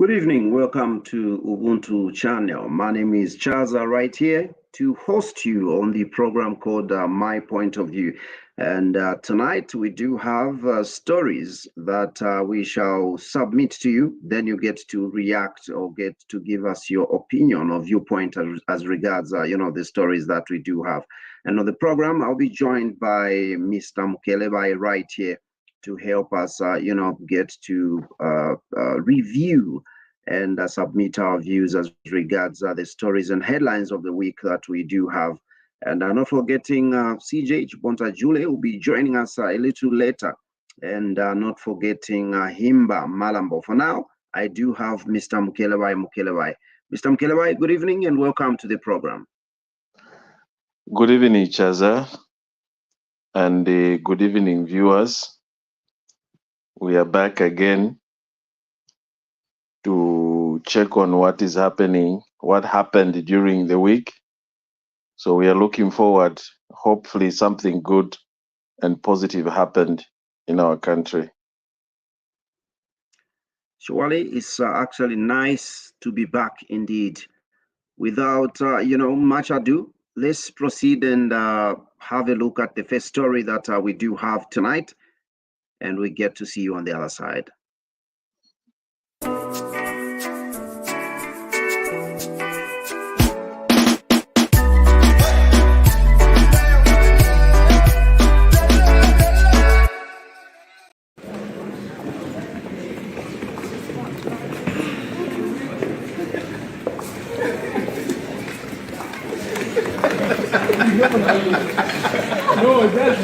Good evening. Welcome to Ubuntu channel. My name is Chaza, right here to host you on the program called My Point of View. And tonight we do have stories that we shall submit to you. Then you get to react or get to give us your opinion or viewpoint as regards, the stories that we do have. And on the program, I'll be joined by Mr. Mukelebai right here to help us, get to review and submit our views as regards the stories and headlines of the week that we do have. And not forgetting CJ Chibonta Jule will be joining us a little later. And not forgetting Himba Malambo. For now, I do have Mr. Mukelebai. Mr. Mukelebai, good evening and welcome to the program. Good evening, Chaza, and good evening, viewers. We are back again to check on what is happening, what happened during the week. So we are looking forward. Hopefully something good and positive happened in our country. Surely it's actually nice to be back indeed. Without, much ado, let's proceed and have a look at the first story that we do have tonight. And we get to see you on the other side. No, that's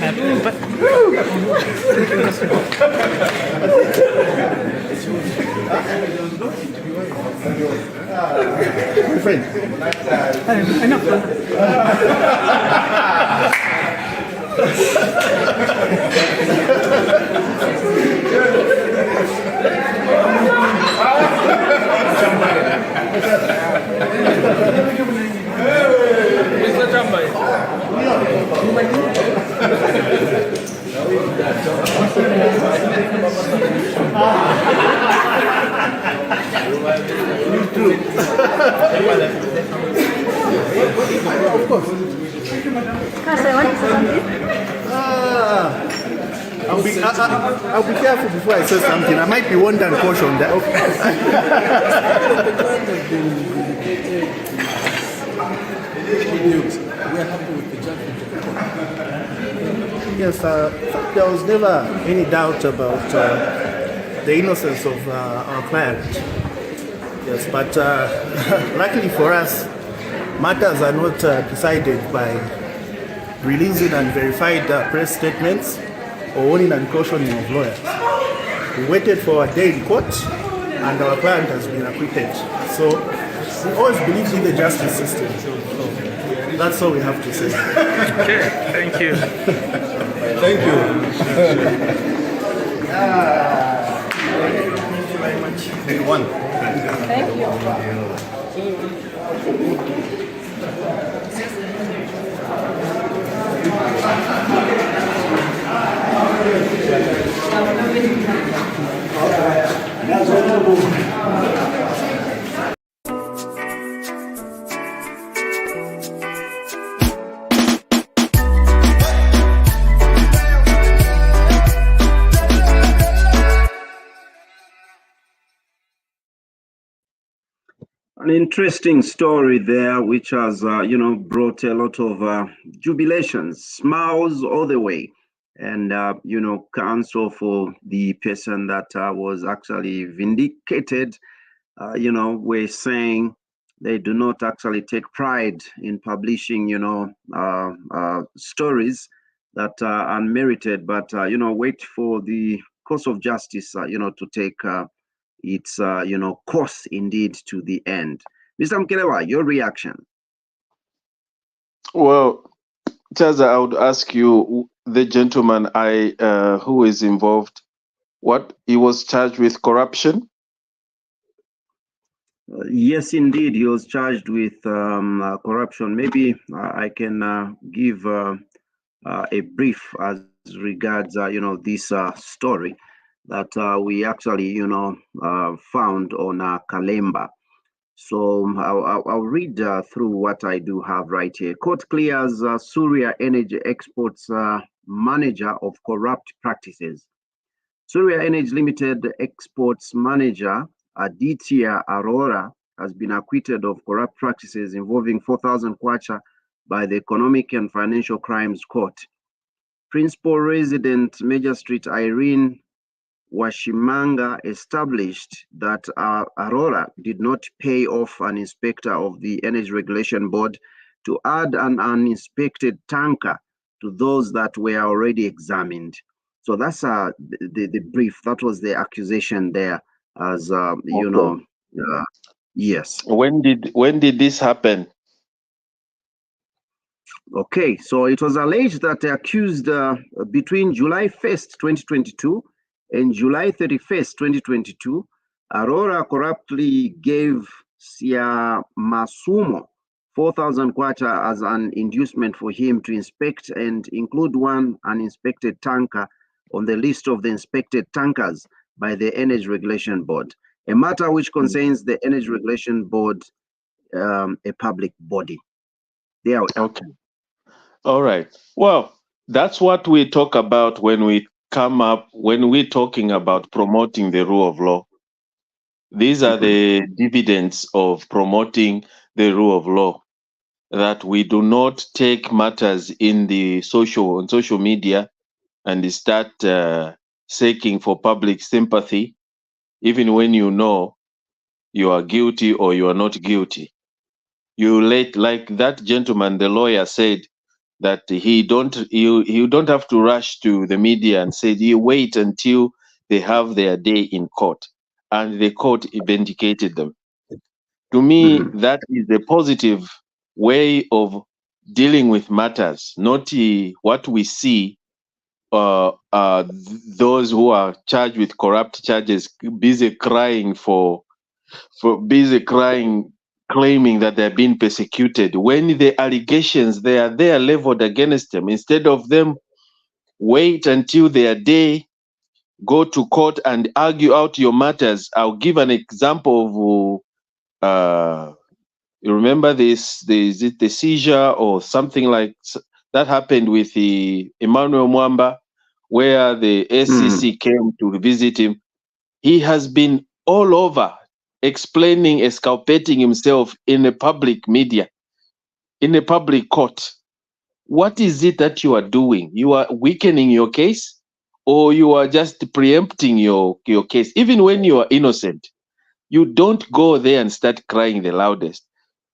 Of course. I'll be careful before I say something. I might be warned and cautioned. Yes, there was never any doubt about the innocence of our client. Yes, but luckily for us, matters are not decided by releasing and verified press statements or warning and cautioning of lawyers. We waited for a day in court and our client has been acquitted. So we always believed in the justice system. So that's all we have to say. okay. Thank you. Thank you. Thank you very much. Thank An interesting story there, which has, brought a lot of jubilations, smiles all the way. And, counsel for the person that was actually vindicated, we're saying they do not actually take pride in publishing, stories that are unmerited, but, wait for the course of justice, to take its course indeed to the end. Mr. Mukelebai, your reaction? Well, Chaza, I would ask you, the gentleman who is involved, what he was charged with corruption? Yes, indeed, he was charged with corruption. Maybe I can give a brief as regards, this story. that we actually, found on Kalemba. So I'll read through what I do have right here. Court clears Surya Energy Exports manager of corrupt practices. Surya Energy Limited exports manager Aditya Arora has been acquitted of corrupt practices involving 4,000 kwacha by the Economic and Financial Crimes Court. Principal Resident Magistrate Irene Washimanga established that Arora did not pay off an inspector of the Energy Regulation Board to add an uninspected tanker to those that were already examined. So that's the brief. That was the accusation there, as yes. When did this happen? Okay, so it was alleged that the accused between July 1st, 2022 and July 31st, 2022, Arora corruptly gave Sia Masumo 4,000 kwacha as an inducement for him to inspect and include one uninspected tanker on the list of the inspected tankers by the Energy Regulation Board, a matter which concerns the Energy Regulation Board, a public body. There. Okay. All right. Well, that's what we talk about when we're talking about promoting the rule of law. These are the dividends of promoting the rule of law, that we do not take matters on social media and start seeking for public sympathy, even when you know you are guilty or you are not guilty. Like that gentleman, the lawyer, said that you don't have to rush to the media and say you wait until they have their day in court, and the court vindicated them. To me, that is a positive way of dealing with matters, not what we see. Those who are charged with corrupt charges busy crying claiming that they're being persecuted, when the allegations they are leveled against them. Instead of them wait until their day, go to court and argue out your matters. I'll give an example of you remember this, is it the seizure or something like that happened with the Emmanuel Mwamba, where the SCC came to visit him. He has been all over explaining, exculpating himself in a public media, in a public court. What is it that you are doing? You are weakening your case, or you are just preempting your case? Even when you are innocent, you don't go there and start crying the loudest.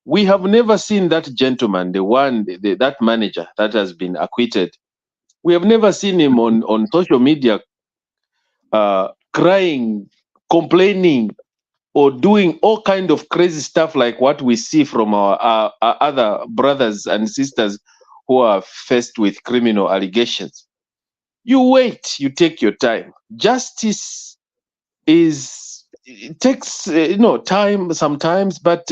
We have never seen that gentleman, that manager that has been acquitted. We have never seen him on social media crying, complaining, or doing all kind of crazy stuff like what we see from our other brothers and sisters who are faced with criminal allegations. You wait, you take your time. Justice it takes time sometimes, but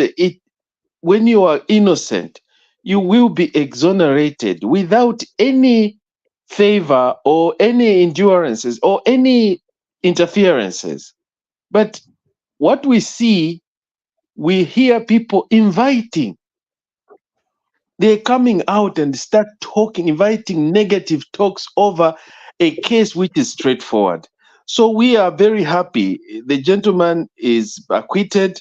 when you are innocent, you will be exonerated without any favor or any endurances or any interferences. But what we see, we hear people inviting. They're coming out and start talking, inviting negative talks over a case which is straightforward. So we are very happy. The gentleman is acquitted.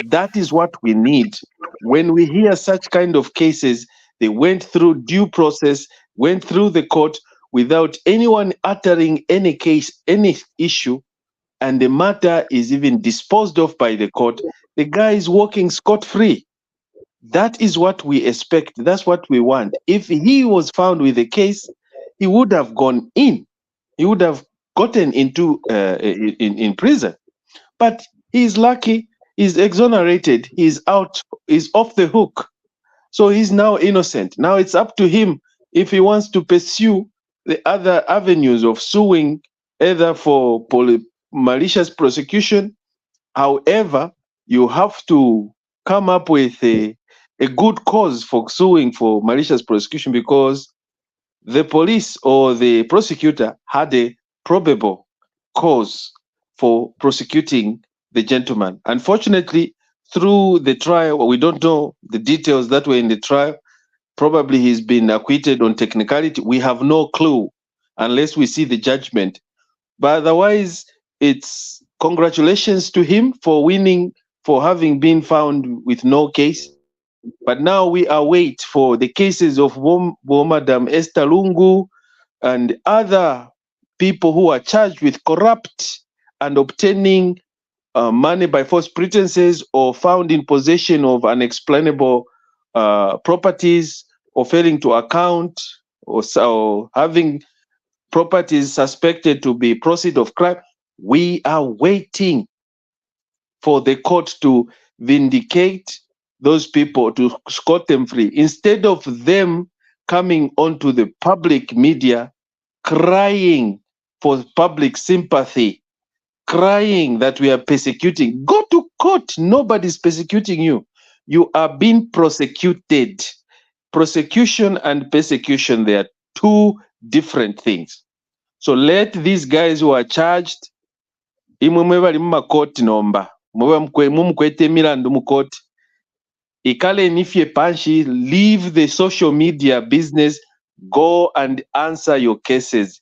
That is what we need. When we hear such kind of cases, they went through due process, went through the court without anyone uttering any case, any issue, and the matter is even disposed of by the court. The guy is walking scot-free. That is what we expect. That's what we want. If he was found with a case, he would have gone in. He would have gotten into in prison. But he's lucky. He's exonerated. He's out. He's off the hook. So he's now innocent. Now it's up to him if he wants to pursue the other avenues of suing, either for malicious prosecution. However, you have to come up with a good cause for suing for malicious prosecution, because the police or the prosecutor had a probable cause for prosecuting the gentleman. Unfortunately, through the trial, we don't know the details that were in the trial. Probably he's been acquitted on technicality. We have no clue unless we see the judgment. But otherwise, it's congratulations to him for winning, for having been found with no case. But now we await for the cases of Madam Esther Lungu and other people who are charged with corrupt and obtaining money by false pretenses or found in possession of unexplainable properties or failing to account or having properties suspected to be proceeds of crime. We are waiting for the court to vindicate those people, to scot them free, instead of them coming onto the public media crying for public sympathy, crying that we are persecuting. Go to court. Nobody's persecuting you. You are being prosecuted. Prosecution and persecution, they are two different things. So let these guys who are charged, imwe mwe bali mu makoti nomba mumukwete emirandu mu koti ikale nifye panshi, leave the social media business, go and answer your cases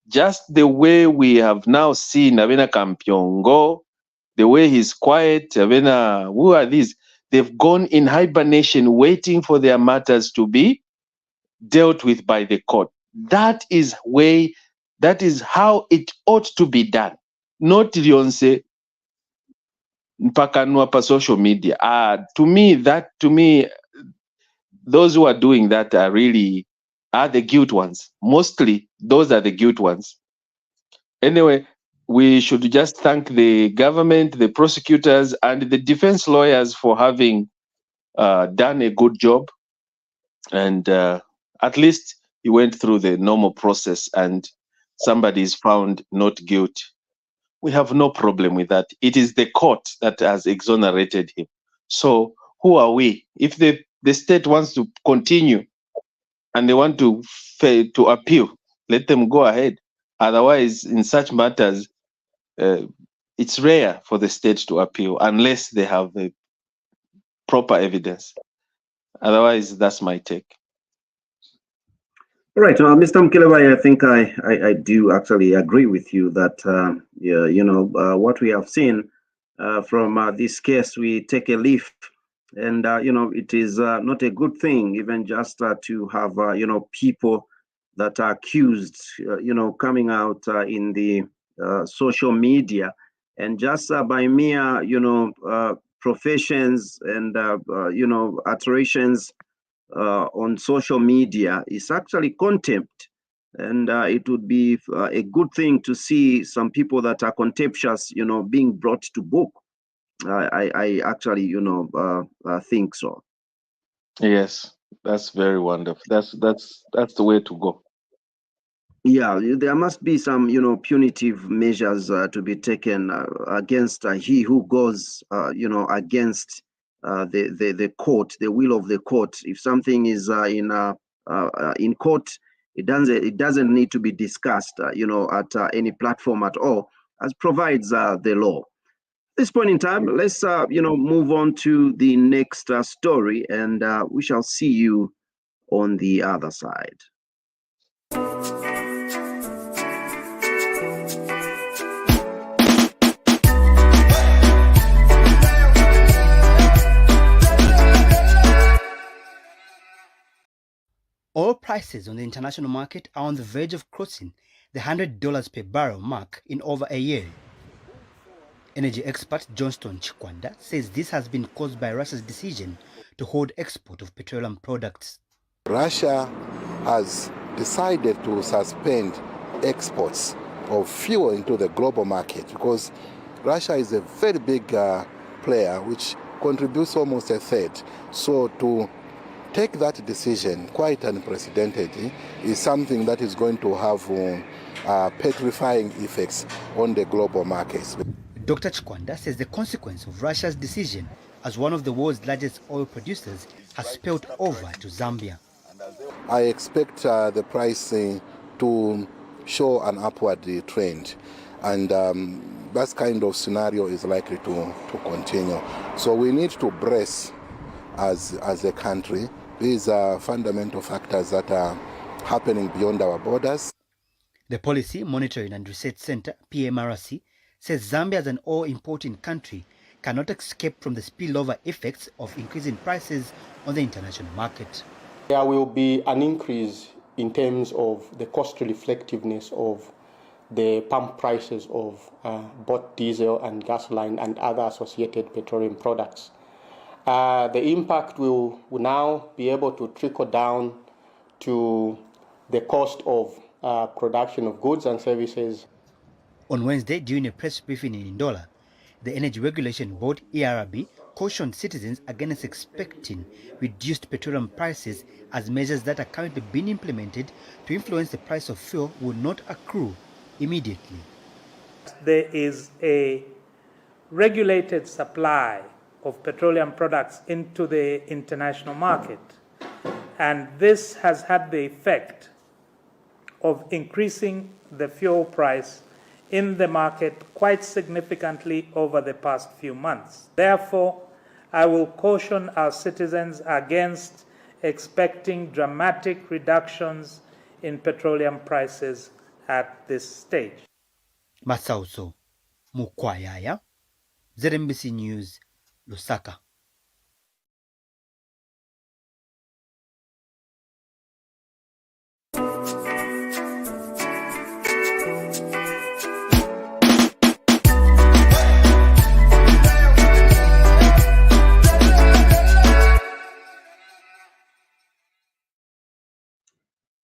just the way we have now seen Abena Kampyongo, the way he's quiet. Abena, who are these? They've gone in hibernation waiting for their matters to be dealt with by the court. That is how it ought to be done. Not Lyonse mpakanwa pa social media. To me, those who are doing that are the guilt ones. Mostly, those are the guilt ones. Anyway, we should just thank the government, the prosecutors, and the defense lawyers for having done a good job. And at least he went through the normal process and somebody is found not guilty. We have no problem with that. It is the court that has exonerated him. So who are we? If the state wants to continue and they want to appeal, let them go ahead. Otherwise, in such matters, it's rare for the state to appeal unless they have a proper evidence. Otherwise, that's my take. All right, Mr. Mkelebai, I think I do actually agree with you that what we have seen from this case, we take a leaf, and it is not a good thing, even just to have people that are accused, coming out in the social media, and just by mere professions and utterances on social media is actually contempt, and it would be a good thing to see some people that are contemptuous, being brought to book. I actually, think so. Yes, that's very wonderful. That's the way to go. Yeah, there must be some, punitive measures to be taken against he who goes, against the court, the will of the court. If something is in court, it doesn't need to be discussed, at any platform at all, as provides the law. At this point in time, let's move on to the next story, and we shall see you on the other side. Oil prices on the international market are on the verge of crossing the $100 per barrel mark in over a year. Energy expert Johnston Chikwanda says this has been caused by Russia's decision to hold export of petroleum products. Russia has decided to suspend exports of fuel into the global market because Russia is a very big player which contributes almost a third. So to take that decision, quite unprecedented, is something that is going to have petrifying effects on the global markets. Dr. Chikwanda says the consequence of Russia's decision as one of the world's largest oil producers has spilled over to Zambia. I expect the price to show an upward trend. And that kind of scenario is likely to continue. So we need to brace as a country. These are fundamental factors that are happening beyond our borders. The Policy Monitoring and Research Center, PMRC, says Zambia as an oil-importing country cannot escape from the spillover effects of increasing prices on the international market. There will be an increase in terms of the cost reflectiveness of the pump prices of both diesel and gasoline and other associated petroleum products. The impact will now be able to trickle down to the cost of production of goods and services. On Wednesday, during a press briefing in Ndola, the Energy Regulation Board, ERB, cautioned citizens against expecting reduced petroleum prices as measures that are currently being implemented to influence the price of fuel will not accrue immediately. There is a regulated supply of petroleum products into the international market, and this has had the effect of increasing the fuel price in the market quite significantly over the past few months. Therefore, I will caution our citizens against expecting dramatic reductions in petroleum prices at this stage. Masauso Mukwayaya, ZNBC News, Lusaka.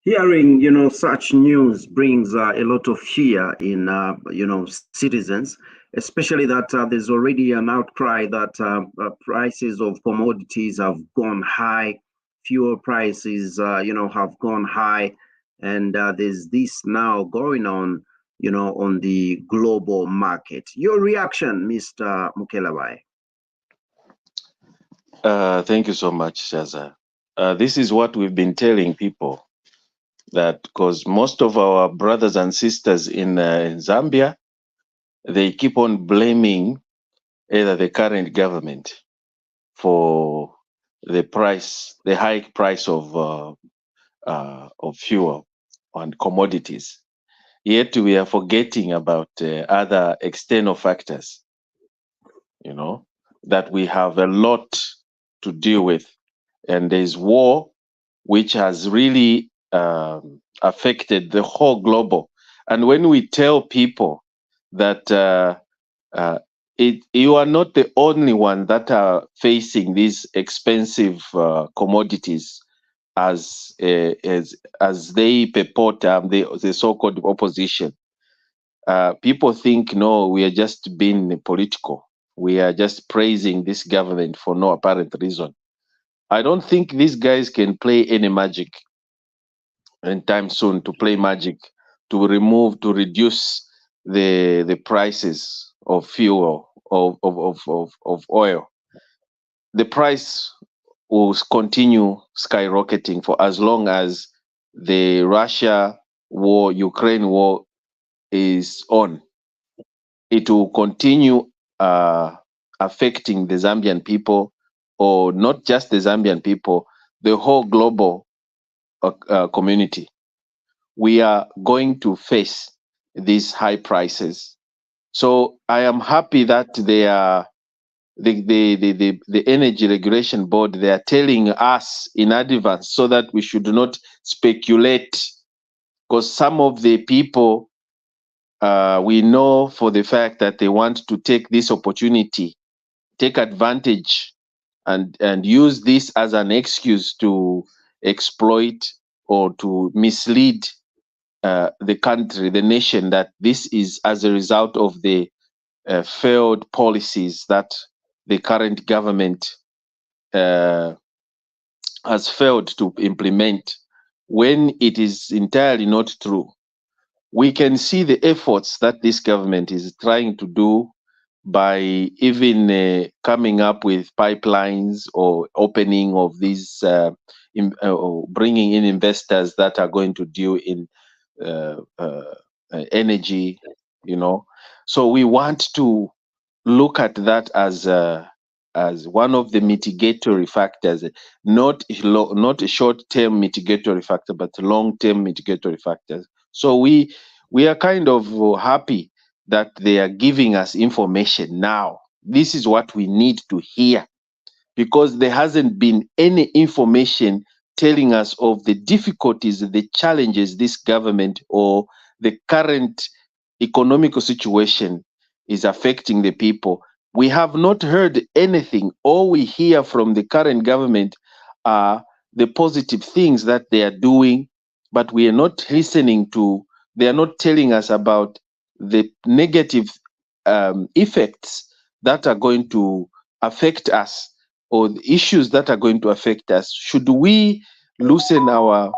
Hearing, such news brings a lot of fear in, citizens, especially that there's already an outcry that prices of commodities have gone high, fuel prices, have gone high, and there's this now going on, on the global market. Your reaction, Mr. Mukelabai? Thank you so much, Shaza. This is what we've been telling people, that because most of our brothers and sisters in Zambia, they keep on blaming either the current government for the high price of fuel and commodities. Yet we are forgetting about other external factors, that we have a lot to deal with. And there's war, which has really affected the whole global. And when we tell people that you are not the only one that are facing these expensive commodities, as they purport the so-called opposition, people think, no, we are just being political. We are just praising this government for no apparent reason. I don't think these guys can play any magic anytime soon, to play magic to reduce the prices of fuel, of oil. The price will continue skyrocketing for as long as the Ukraine war is on. It will continue affecting the Zambian people, or not just the Zambian people, the whole global community. We are going to face these high prices. So I am happy that they are the Energy Regulation Board, they are telling us in advance so that we should not speculate, because some of the people we know for the fact that they want to take this opportunity, take advantage and use this as an excuse to exploit or to mislead the country, the nation, that this is as a result of the failed policies that the current government has failed to implement, when it is entirely not true. We can see the efforts that this government is trying to do by even coming up with pipelines or opening of these, bringing in investors that are going to deal in energy, So we want to look at that as one of the mitigatory factors, not a short-term mitigatory factor, but long-term mitigatory factors. So we are kind of happy that they are giving us information now. This is what we need to hear, because there hasn't been any information telling us of the difficulties, the challenges this government or the current economical situation is affecting the people. We have not heard anything. All we hear from the current government are the positive things that they are doing, but we are not listening to, they are not telling us about the negative effects that are going to affect us, or the issues that are going to affect us. Should we loosen our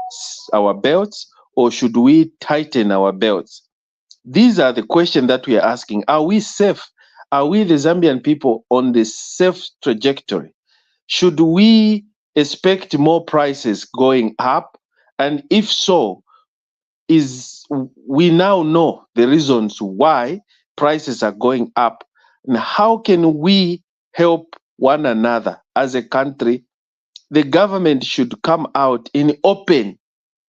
belts, or should we tighten our belts? These are the questions that we are asking. Are we safe? Are we, the Zambian people, on the safe trajectory? Should we expect more prices going up? And if so, we now know the reasons why prices are going up. And how can we help one another as a country? The government should come out in open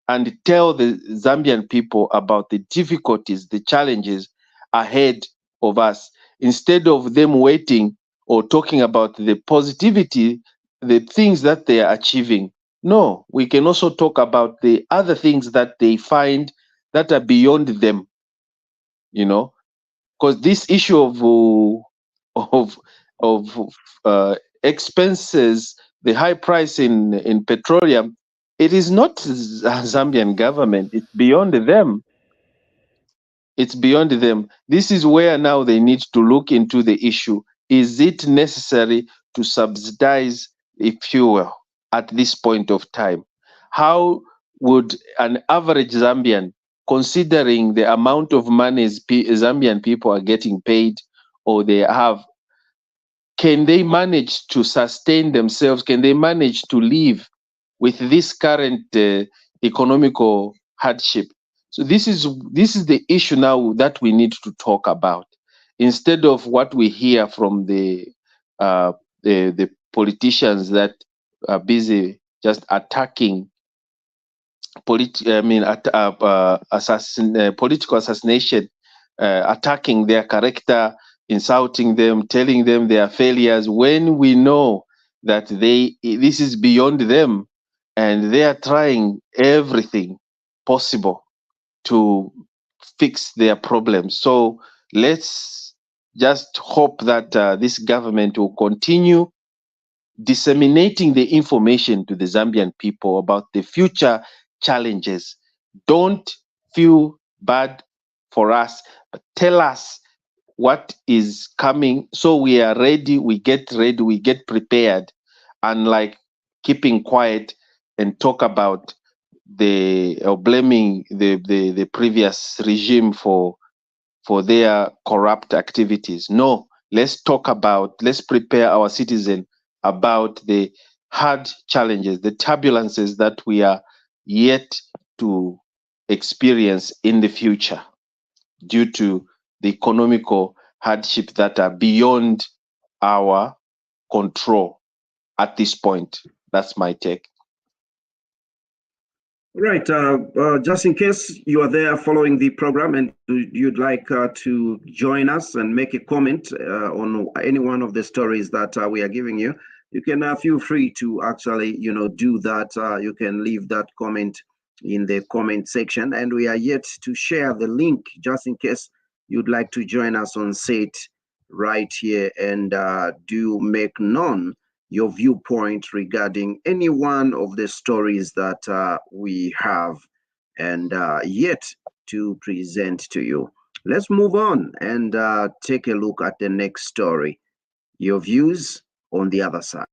and tell the Zambian people about the difficulties, the challenges ahead of us, instead of them waiting or talking about the positivity, the things that they are achieving. No, we can also talk about the other things that they find that are beyond them, because this issue of expenses, the high price in petroleum, it is not Zambian government. It's beyond them. It's beyond them. This is where now they need to look into the issue. Is it necessary to subsidize a fuel at this point of time? How would an average Zambian, considering the amount of money Zambian people are getting paid or they have, can they manage to sustain themselves? Can they manage to live with this current economical hardship? So this is the issue now that we need to talk about, instead of what we hear from the politicians that are busy just attacking political assassination, attacking their character, insulting them, telling them they are failures, when we know that this is beyond them and they are trying everything possible to fix their problems. So let's just hope that this government will continue disseminating the information to the Zambian people about the future challenges. Don't feel bad for us, but tell us what is coming, so we are ready, we get prepared, unlike keeping quiet and talk about blaming the previous regime for their corrupt activities. No, let's prepare our citizens about the hard challenges, the turbulences that we are yet to experience in the future due to the economical hardship that are beyond our control at this point. That's my take. Right. Just in case you are there following the program and you'd like to join us and make a comment on any one of the stories that we are giving you, you can feel free to actually, do that. You can leave that comment in the comment section, and we are yet to share the link just in case you'd like to join us on set right here and do make known your viewpoint regarding any one of the stories that we have and yet to present to you. Let's move on and take a look at the next story. Your views on the other side.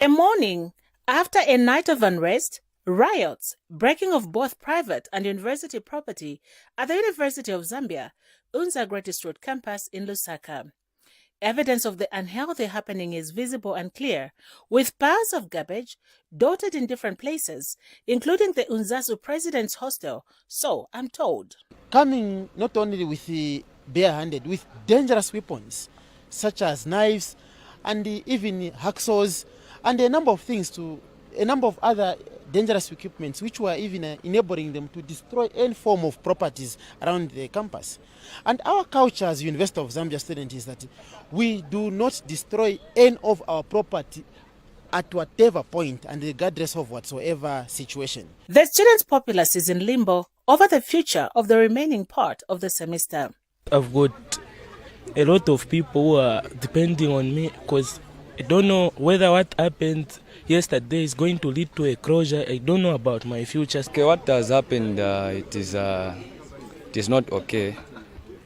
A morning after a night of unrest, riots, breaking of both private and university property at the University of Zambia UNZA Greatest Road campus in Lusaka. Evidence of the unhealthy happening is visible and clear, with piles of garbage dotted in different places, including the UNZASU President's Hostel, so I'm told. Coming not only with the bare-handed, with dangerous weapons, such as knives and even hacksaws, and a number of other dangerous equipments which were even enabling them to destroy any form of properties around the campus. And our culture as University of Zambia students is that we do not destroy any of our property at whatever point and regardless of whatsoever situation. The students' populace is in limbo over the future of the remaining part of the semester. I've got a lot of people who are depending on me because I don't know whether what happened yesterday is going to lead to a closure. I don't know about my future. Okay, what has happened, it is not okay.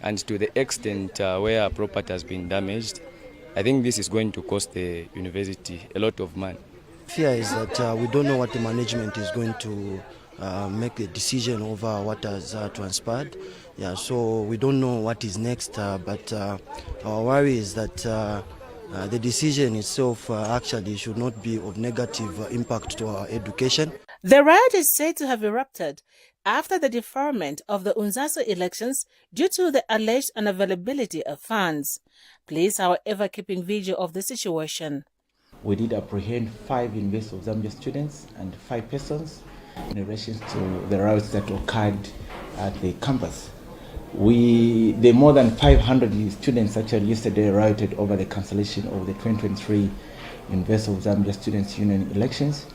And to the extent where property has been damaged, I think this is going to cost the university a lot of money. Fear is that we don't know what the management is going to make a decision over what has transpired. Yeah, so we don't know what is next, but our worry is that the decision itself actually should not be of negative impact to our education. The riot is said to have erupted after the deferment of the UNZASU elections due to the alleged unavailability of funds. Police, however, keeping vigil of the situation. We did apprehend 5 University of Zambia students and 5 persons in relation to the riots that occurred at the campus. The more than 500 students actually yesterday rioted over the cancellation of the 2023 University of Zambia Students' Union elections,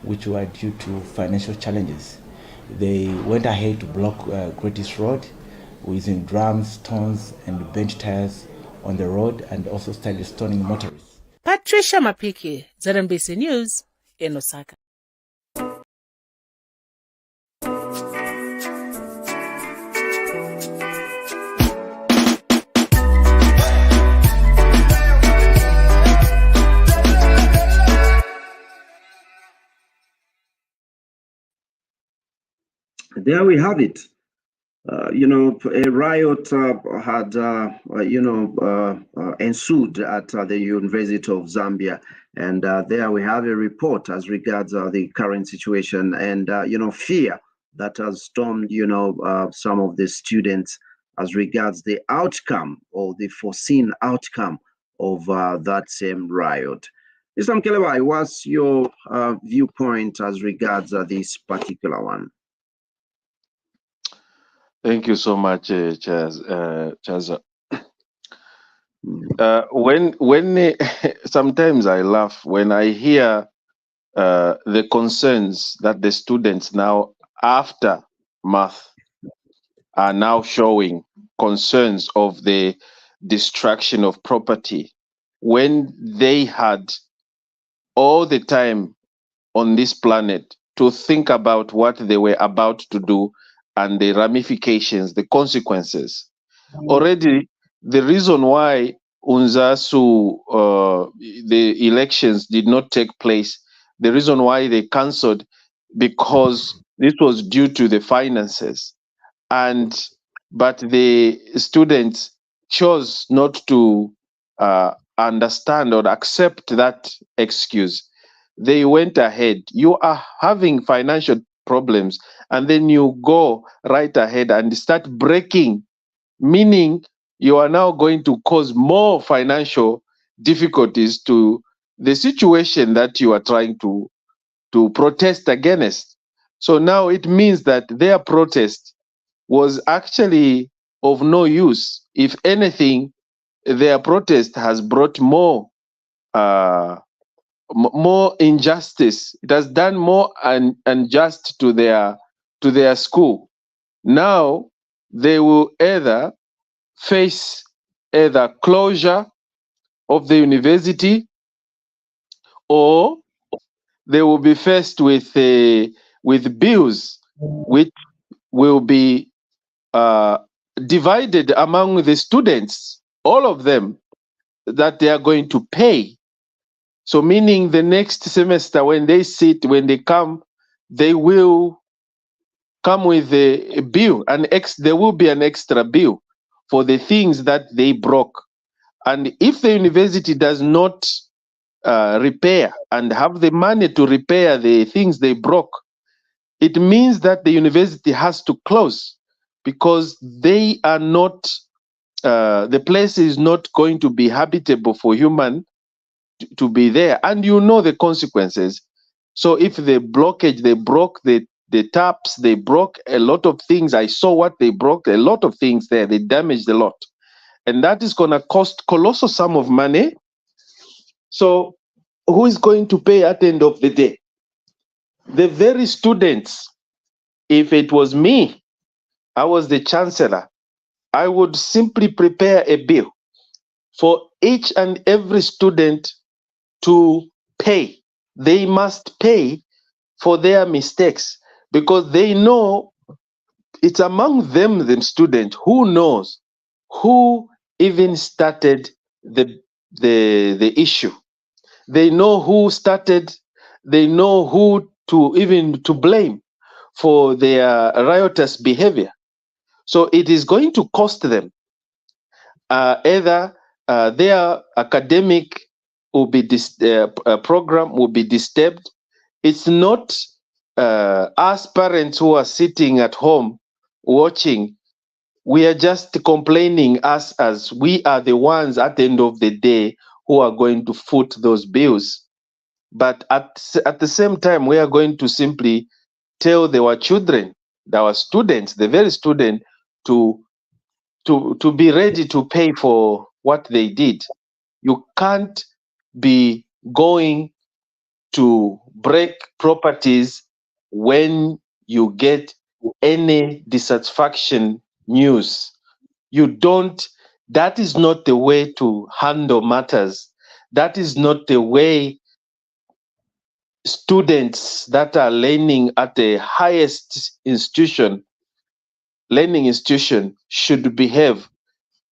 which were due to financial challenges. They went ahead to block Greatest Road using drums, stones, and bent tires on the road, and also started stoning motorists. Patricia Mapiki, ZNBC News, in Osaka. There we have it. A riot had, ensued at the University of Zambia. And there we have a report as regards the current situation and, fear that has stormed, some of the students as regards the outcome or the foreseen outcome of that same riot. Mr. Mkelewa, what's your viewpoint as regards this particular one? Thank you so much, Chaza. When sometimes I laugh when I hear the concerns that the students now, after math, are now showing concerns of the destruction of property, when they had all the time on this planet to think about what they were about to do and the ramifications, the consequences. Already, the reason why UNZASU, the elections did not take place, the reason why they cancelled, because this was due to the finances. But the students chose not to understand or accept that excuse. They went ahead. You are having financial problems, and then you go right ahead and start breaking, meaning you are now going to cause more financial difficulties to the situation that you are trying to protest against. So now it means that their protest was actually of no use. If anything, their protest has brought more injustice. It has done more unjust to their school. Now they will either face either closure of the university, or they will be faced with bills which will be divided among the students, all of them, that they are going to pay. So meaning the next semester when they come, they will come with a bill, there will be an extra bill for the things that they broke. And if the university does not repair and have the money to repair the things they broke, it means that the university has to close, because they are not, the place is not going to be habitable for human to be there. And you know the consequences. So if the blockage, they broke the taps, they broke a lot of things. I saw what they broke, a lot of things there. They damaged a lot. And that is going to cost colossal sum of money. So who is going to pay at the end of the day? The very students. If it was me, I was the chancellor, I would simply prepare a bill for each and every student to pay. They must pay for their mistakes, because they know it's among them, the student, who knows who even started the issue. They know who started, they know who to blame for their riotous behavior. So it is going to cost them. Either their academic will be program will be disturbed. It's not us parents who are sitting at home watching. We are just complaining as we are the ones at the end of the day who are going to foot those bills. But at the same time, we are going to simply tell our children, our students, the very student, to be ready to pay for what they did. You can't be going to break properties when you get any dissatisfaction news. You don't, that is not the way to handle matters. That is not the way students that are learning at the highest institution, learning institution, should behave.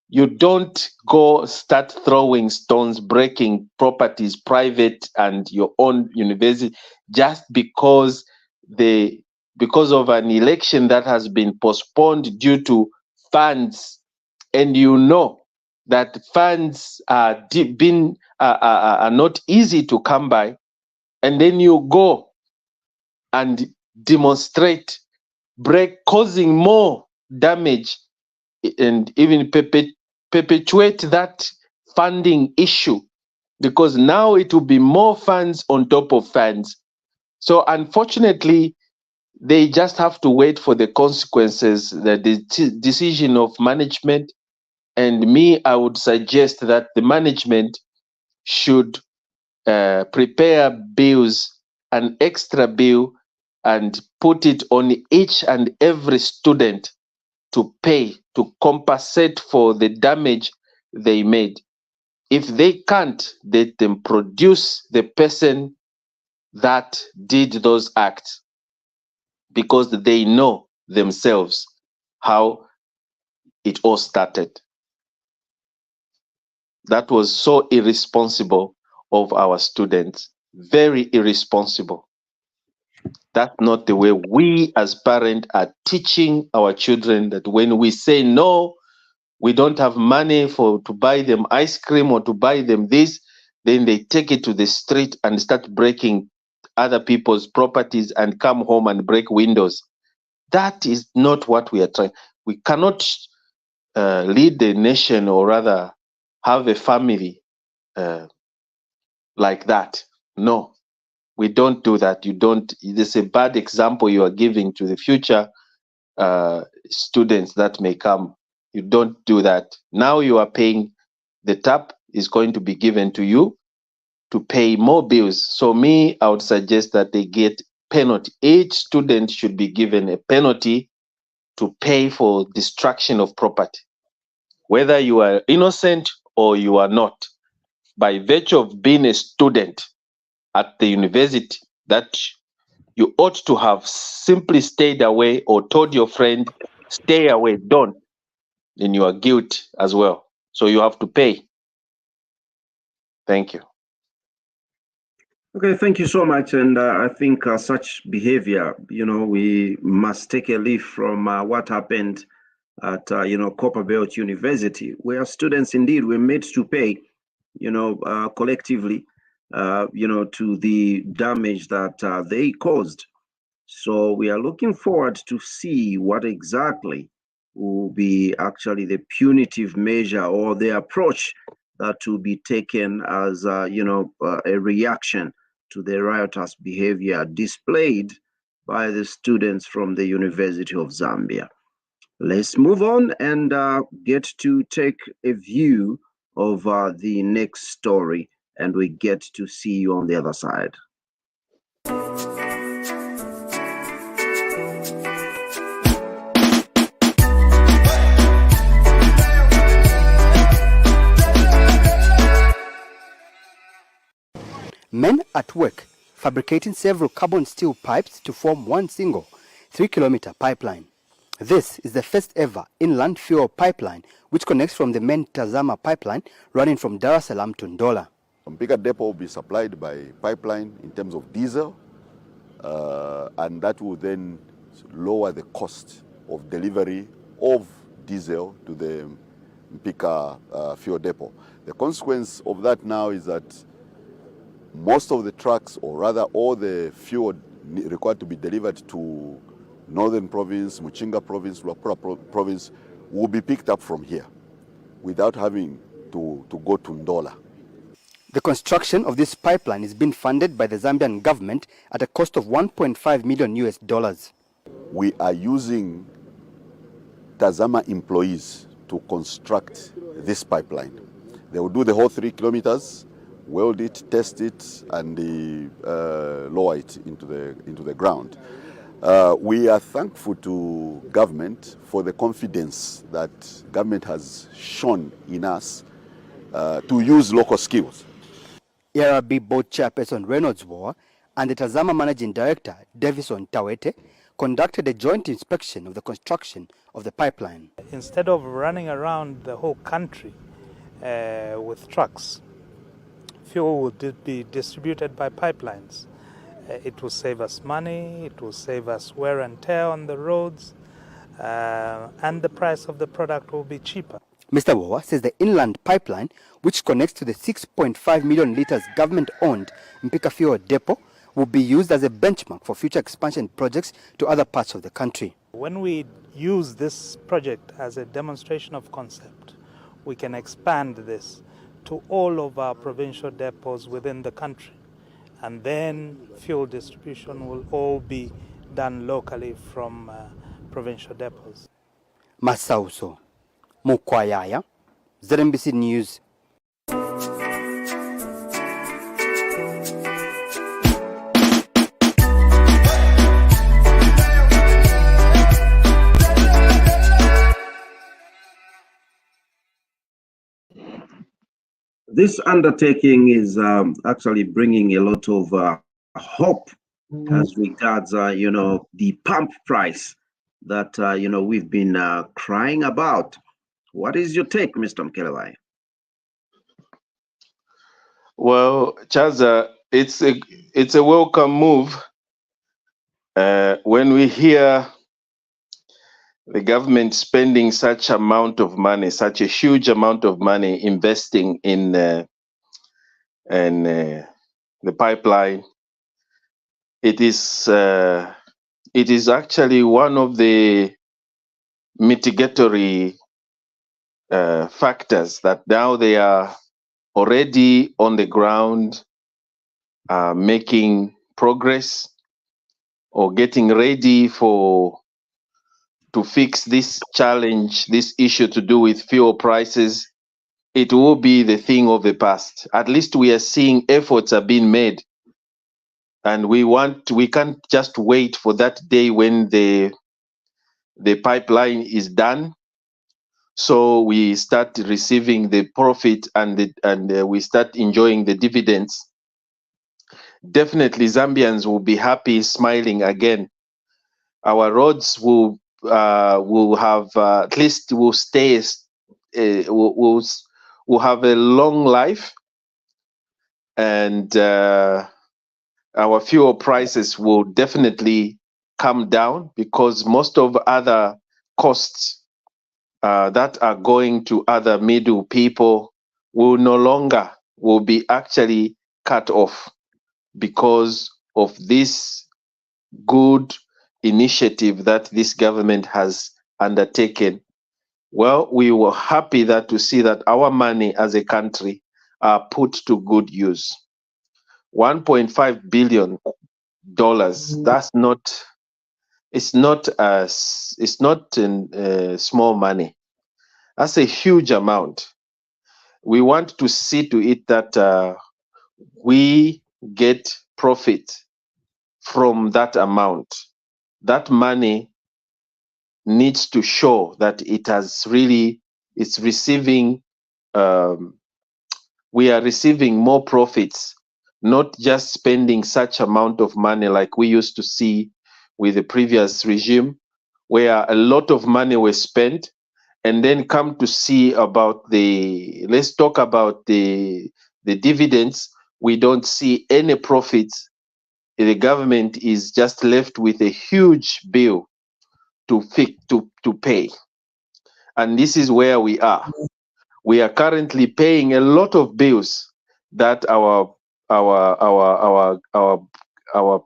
You don't go start throwing stones, breaking properties, private and your own university, just because of an election that has been postponed due to funds, and you know that funds are not easy to come by, and then you go and demonstrate, causing more damage and even perpetuate that funding issue, because now it will be more funds on top of funds. So unfortunately, they just have to wait for the consequences, the decision of management. And me, I would suggest that the management should prepare bills, an extra bill, and put it on each and every student to pay, to compensate for the damage they made. If they can't, let them produce the person that did those acts, because they know themselves how it all started. That was so irresponsible of our students, very irresponsible. That's not the way we as parents are teaching our children, that when we say no, we don't have money to buy them ice cream or to buy them this, then they take it to the street and start breaking other people's properties and come home and break windows. That is not what we are trying. We cannot lead the nation, or rather have a family like that. No, we don't do that. You don't. It's a bad example you are giving to the future students that may come. You don't do that. Now you are paying, the tap is going to be given to you to pay more bills. So me, I would suggest that they get penalty. Each student should be given a penalty to pay for destruction of property, whether you are innocent or you are not. By virtue of being a student at the university, that you ought to have simply stayed away or told your friend, stay away, don't, then you are guilty as well. So you have to pay. Thank you. Okay, thank you so much. And I think such behavior, we must take a leaf from what happened at Copperbelt University, where students indeed were made to pay, collectively, to the damage that they caused. So we are looking forward to see what exactly will be actually the punitive measure or the approach that will be taken as a reaction to the riotous behavior displayed by the students from the University of Zambia. Let's move on and get to take a view of the next story, and we get to see you on the other side. Men at work fabricating several carbon steel pipes to form one single 3-kilometer pipeline. This is the first ever inland fuel pipeline which connects from the main Tazama pipeline running from Dar es Salaam to Ndola. Mpika depot will be supplied by pipeline in terms of diesel, and that will then lower the cost of delivery of diesel to the Mpika fuel depot. The consequence of that now is that most of the trucks, or rather all the fuel required to be delivered to Northern Province, Muchinga Province, Luapula Province, will be picked up from here without having to go to Ndola. The construction of this pipeline is being funded by the Zambian government at a cost of $1.5 million. We are using Tazama employees to construct this pipeline. They will do the whole 3 kilometers, weld it, test it, and lower it into the ground. We are thankful to government for the confidence that government has shown in us to use local skills. ERB board chairperson Reynolds War and the Tazama managing director Davison Tawete conducted a joint inspection of the construction of the pipeline. Instead of running around the whole country with trucks, fuel will be distributed by pipelines. It will save us money, it will save us wear and tear on the roads, and the price of the product will be cheaper. Mr. Wawa says the inland pipeline, which connects to the 6.5 million litres government-owned Mpika Fuel Depot, will be used as a benchmark for future expansion projects to other parts of the country. When we use this project as a demonstration of concept, we can expand this to all of our provincial depots within the country. And then fuel distribution will all be done locally from provincial depots. Masauso Mukwayaya, ZNBC News. This undertaking is actually bringing a lot of hope as regards, the pump price that, we've been crying about. What is your take, Mr. Mkelewai? Well, Chaza, it's a welcome move. When we hear the government spending such amount of money, such a huge amount of money investing in the pipeline, it is actually one of the mitigatory factors that now they are already on the ground, making progress or getting ready to fix this challenge, this issue to do with fuel prices. It will be the thing of the past. At least we are seeing efforts are being made, and we can't just wait for that day when the pipeline is done, so we start receiving the profit and we start enjoying the dividends. Definitely Zambians will be happy, smiling again. Our roads will have at least will stay, will have a long life, and our fuel prices will definitely come down, because most of other costs that are going to other middle people will be actually cut off because of this good initiative that this government has undertaken. Well, we were happy to see that our money as a country are put to good use. $1.5 billion. That's not. It's not small money. That's a huge amount. We want to see to it that we get profit from that amount. That money needs to show that it's receiving, we are receiving more profits, not just spending such amount of money like we used to see with the previous regime, where a lot of money was spent, and then come to see about let's talk about the dividends. We don't see any profits. The government is just left with a huge bill to pay. And this is where we are. We are currently paying a lot of bills that our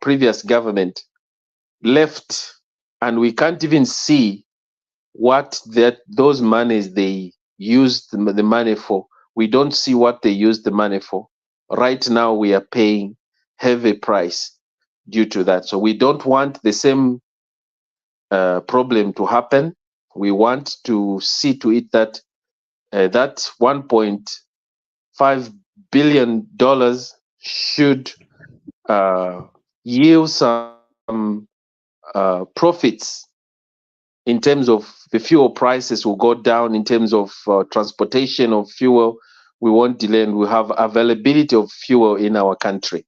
previous government left, and we can't even see what those monies they used the money for. We don't see what they used the money for. Right now we are paying heavy price due to that. So we don't want the same problem to happen. We want to see to it that that $1.5 billion should yield some profits in terms of the fuel prices will go down, in terms of transportation of fuel. We won't delay, and we have availability of fuel in our country.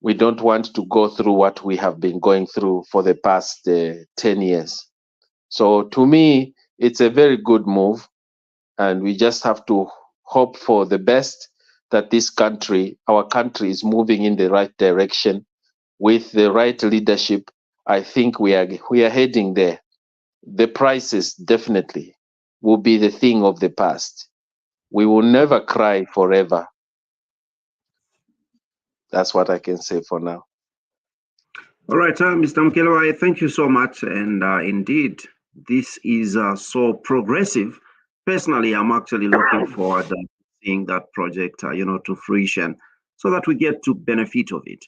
We don't want to go through what we have been going through for the past 10 years. So to me, it's a very good move, and we just have to hope for the best, that this country, our country, is moving in the right direction with the right leadership. I think we are heading there. The prices definitely will be the thing of the past. We will never cry forever. That's what I can say for now. All right, Mr. Mkelewa, thank you so much. And indeed, this is so progressive. Personally, I'm actually looking forward to seeing that project, to fruition, so that we get to benefit of it.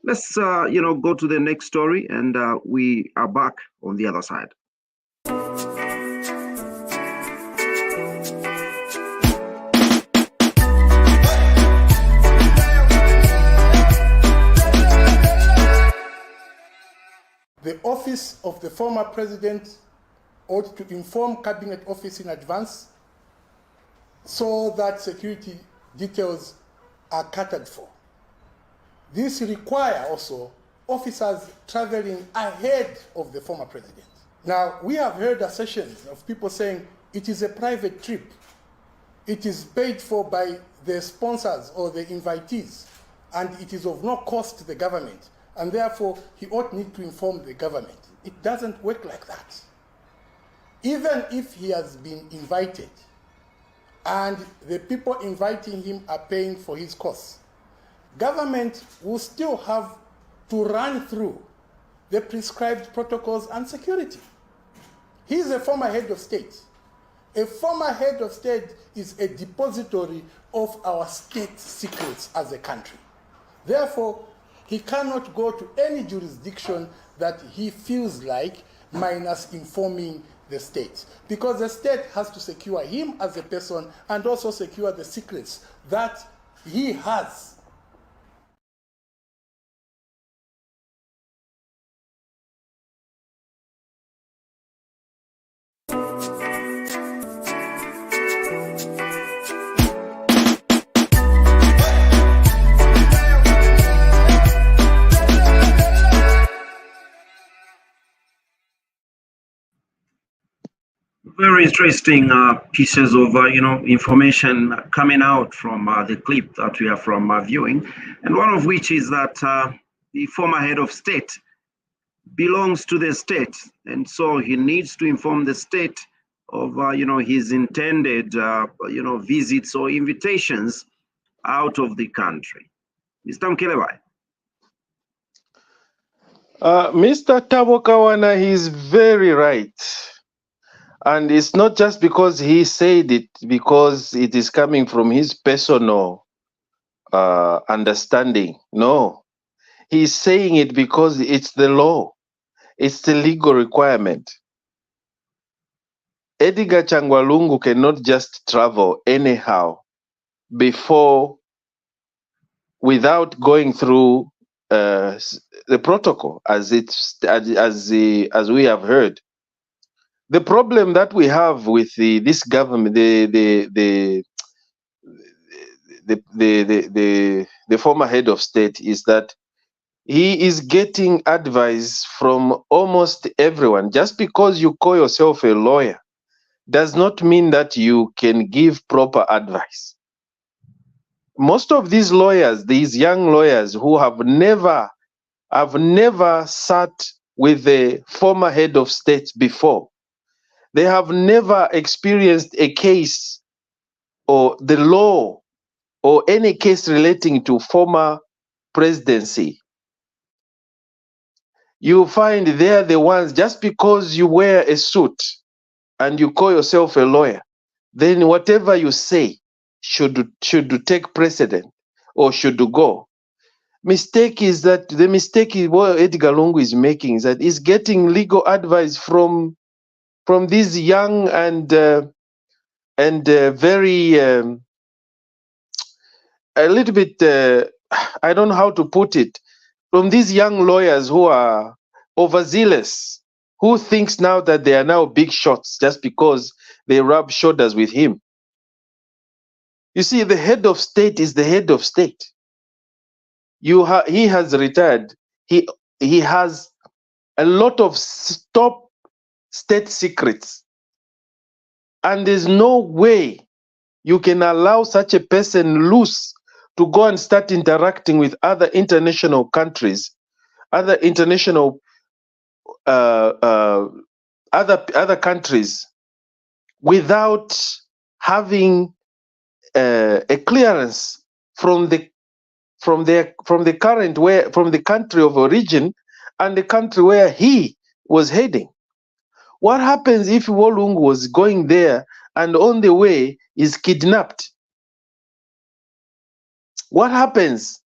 Let's, go to the next story, and we are back on the other side. The office of the former president ought to inform Cabinet Office in advance so that security details are catered for. This requires also officers traveling ahead of the former president. Now, we have heard assertions of people saying it is a private trip. It is paid for by the sponsors or the invitees, and it is of no cost to the government, and therefore he ought need to inform the government. It doesn't work like that. Even if he has been invited and the people inviting him are paying for his costs, government will still have to run through the prescribed protocols and security. He is a former head of state. A former head of state is a depository of our state secrets as a country. Therefore, he cannot go to any jurisdiction that he feels like minus informing the state, because the state has to secure him as a person and also secure the secrets that he has. Very interesting pieces of information coming out from the clip that we are viewing, and one of which is that the former head of state belongs to the state, and so he needs to inform the state of his intended visits or invitations out of the country. Mr. Mkelebai. Mr. Tabo Kawana, he's very right. And it's not just because he said it, because it is coming from his personal understanding. No, he's saying it because it's the law. It's the legal requirement. Edgar Changwa cannot just travel anyhow without going through the protocol as we have heard. The problem that we have with this government, the former head of state, is that he is getting advice from almost everyone. Just because you call yourself a lawyer does not mean that you can give proper advice. Most of these lawyers, these young lawyers who have never sat with the former head of state before, they have never experienced a case or the law or any case relating to former presidency. You find they're the ones, just because you wear a suit and you call yourself a lawyer, then whatever you say should take precedent or should go. The mistake is what Edgar Lungu is making, is that he's getting legal advice from these young and very a little bit I don't know how to put it, from these young lawyers who are overzealous, who thinks now that they are now big shots just because they rub shoulders with him. You see, the head of state is the head of state. He has retired. He has a lot of top state secrets, and there's no way you can allow such a person loose to go and start interacting with other international countries, other international other countries, without having a clearance from the country of origin and the country where he was heading. What happens if Walungu was going there and on the way is kidnapped? What happens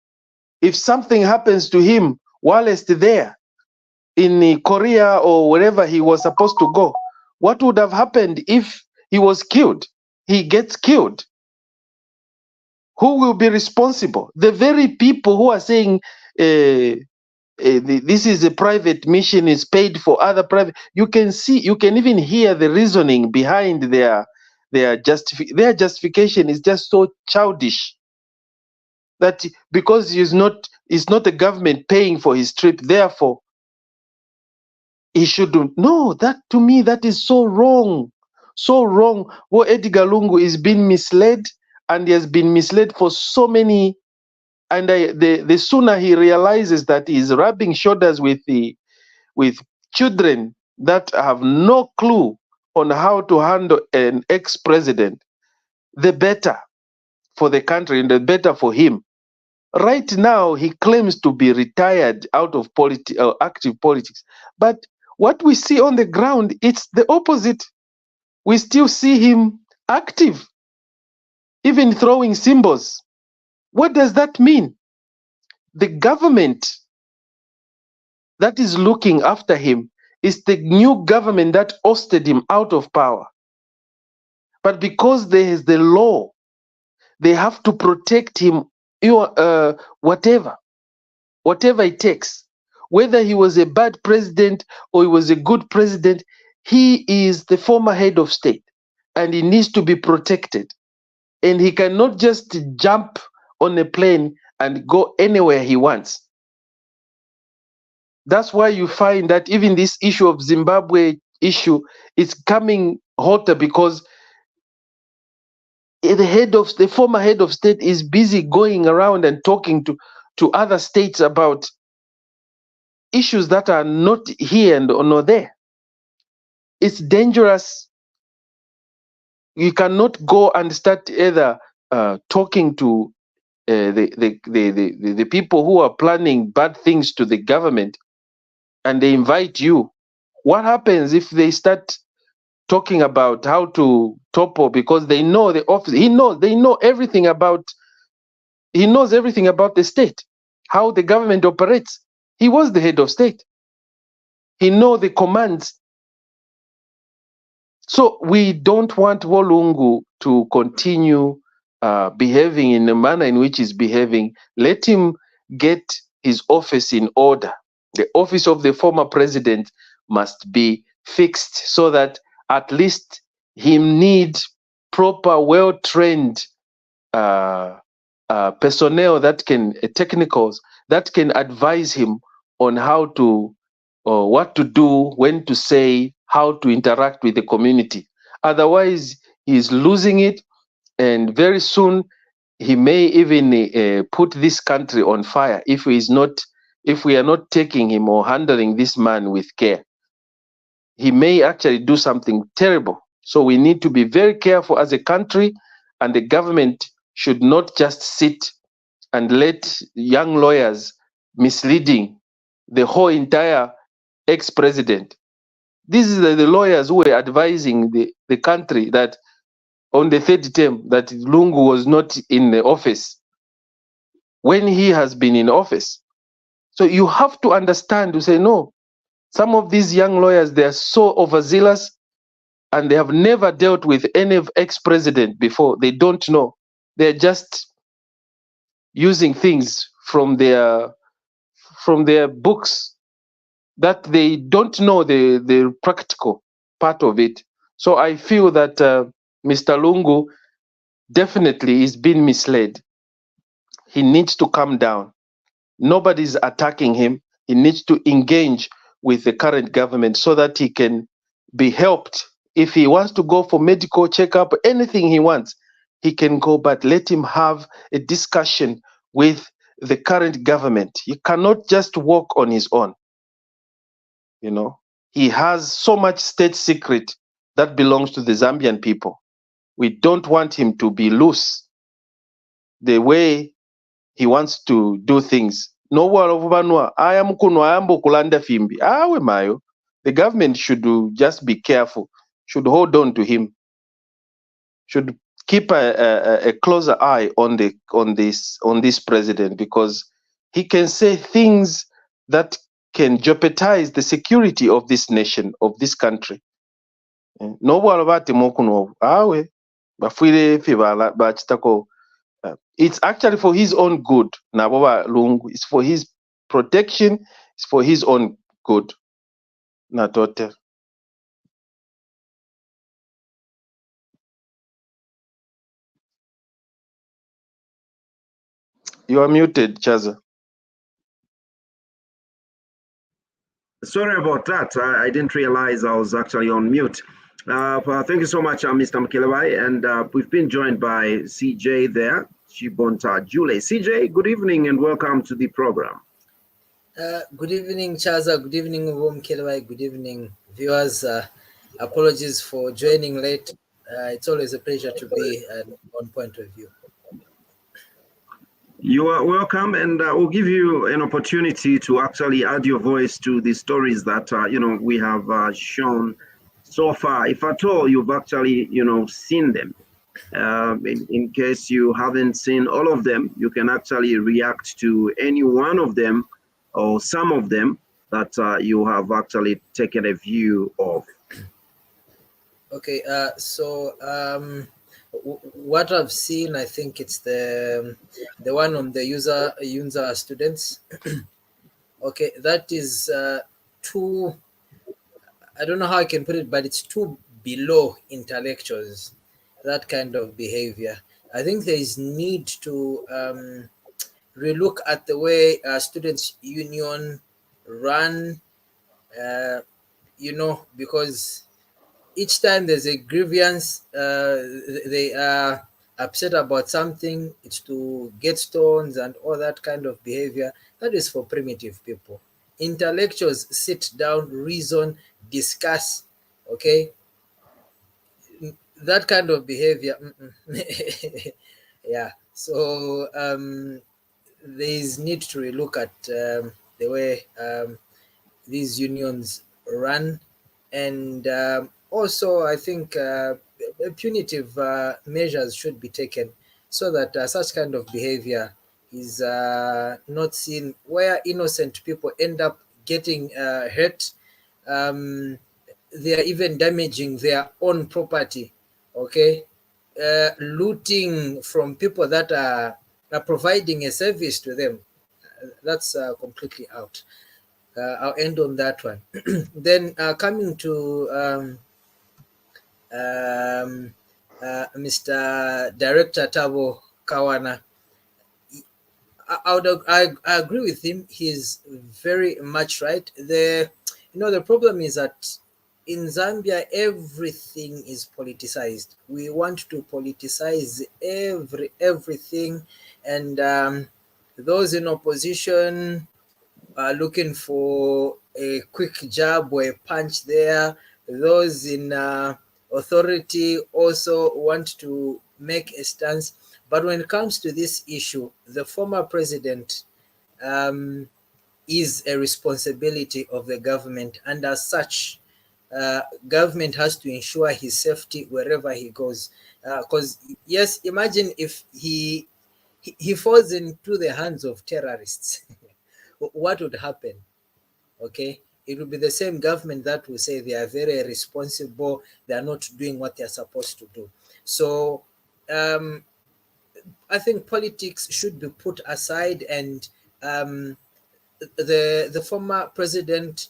if something happens to him while he's there in Korea or wherever he was supposed to go? What would have happened if he was killed? He gets killed. Who will be responsible? The very people who are saying this is a private mission, is paid for other private. You can see, you can even hear the reasoning behind their justification is just so childish. That because it's not the government paying for his trip, therefore he shouldn't. No, that to me, that is so wrong. So wrong. Well, Edgar Lungu is being misled, and he has been misled for so many. And the sooner he realizes that he's rubbing shoulders with children that have no clue on how to handle an ex-president, the better for the country and the better for him. Right now, he claims to be retired out of active politics. But what we see on the ground, it's the opposite. We still see him active, even throwing symbols. What does that mean? The government that is looking after him is the new government that ousted him out of power. But because there is the law, they have to protect him, whatever it takes. Whether he was a bad president or he was a good president, he is the former head of state and he needs to be protected. And he cannot just jump on a plane and go anywhere he wants. That's why you find that even this issue of Zimbabwe issue is coming hotter, because the former head of state is busy going around and talking to other states about issues that are not here and not there. It's dangerous You cannot go and start either talking to the people who are planning bad things to the government, and they invite you. What happens if they start talking about how to topple, because they know the office? He knows everything about the state, how the government operates. He was the head of state. He knows the commands. So we don't want Walungu to continue behaving in the manner in which he's behaving. Let him get his office in order. The office of the former president must be fixed so that at least he need proper, well-trained personnel that can technicals that can advise him on how to what to do, when to say, how to interact with the community. Otherwise, he's losing it, and very soon he may even put this country on fire if we are not taking him or handling this man with care. He may actually do something terrible. So we need to be very careful as a country, and the government should not just sit and let young lawyers misleading the whole entire ex-president. These are the lawyers who were advising the country that on the third term that Lungu was not in the office when he has been in office. So you have to understand, to say, no, some of these young lawyers, they are so overzealous and they have never dealt with any ex-president before. They don't know. They're just using things from their books that they don't know the practical part of it. So I feel that Mr. Lungu definitely is being misled. He needs to calm down. Nobody's attacking him. He needs to engage with the current government so that he can be helped. If he wants to go for medical checkup, anything he wants, he can go, but let him have a discussion with the current government. He cannot just walk on his own. You know, he has so much state secret that belongs to the Zambian people. We don't want him to be loose the way he wants to do things. No, I am kulanda fimbi. Awe mayo. The government should just be careful, should hold on to him, should keep a closer eye on this president, because he can say things that can jeopardize the security of this nation, of this country. No bwalabati mokuno awe bafwire fe bachitako. It's actually for his own good. Naboba Lungu, it's for his protection, it's for his own good. Natote. You are muted, Chaza. Sorry about that. I didn't realize I was actually on mute. Thank you so much, Mr. Mkelebai. And we've been joined by CJ there, Chibonta Jule. CJ, good evening and welcome to the program. Good evening, Chaza. Good evening, Mkelebai. Good evening, viewers. Apologies for joining late. It's always a pleasure to be on Point of View. You are welcome, and we'll give you an opportunity to actually add your voice to the stories that we have shown so far. If at all you've actually seen them, in case you haven't seen all of them, you can actually react to any one of them or some of them that you have actually taken a view of. Okay, what I've seen, I think it's the one on the user students. Okay, that is too, I don't know how I can put it, but it's too below intellectuals, that kind of behavior. I think there is need to relook at the way students' union run, because each time there's a grievance, they are upset about something, it's to get stones and all that kind of behavior. That is for primitive people. Intellectuals sit down, reason, discuss, okay? that kind of behavior. Yeah. So there is need to relook at the way these unions run, and also I think punitive measures should be taken so that such kind of behavior is not seen, where innocent people end up getting hurt. They are even damaging their own property, okay? Looting from people that are providing a service to them. That's completely out. I'll end on that one. Then coming to Mr. Director Tabo Kawana, I agree with him. He's very much right. The problem is that in Zambia, everything is politicized. We want to politicize everything, and those in opposition are looking for a quick jab or a punch there. Those in authority also want to make a stance. But when it comes to this issue, the former president is a responsibility of the government, and as such, government has to ensure his safety wherever he goes. Because yes, imagine if he falls into the hands of terrorists, what would happen? Okay, it will be the same government that will say they are very responsible, they are not doing what they are supposed to do. So I think politics should be put aside, and the former president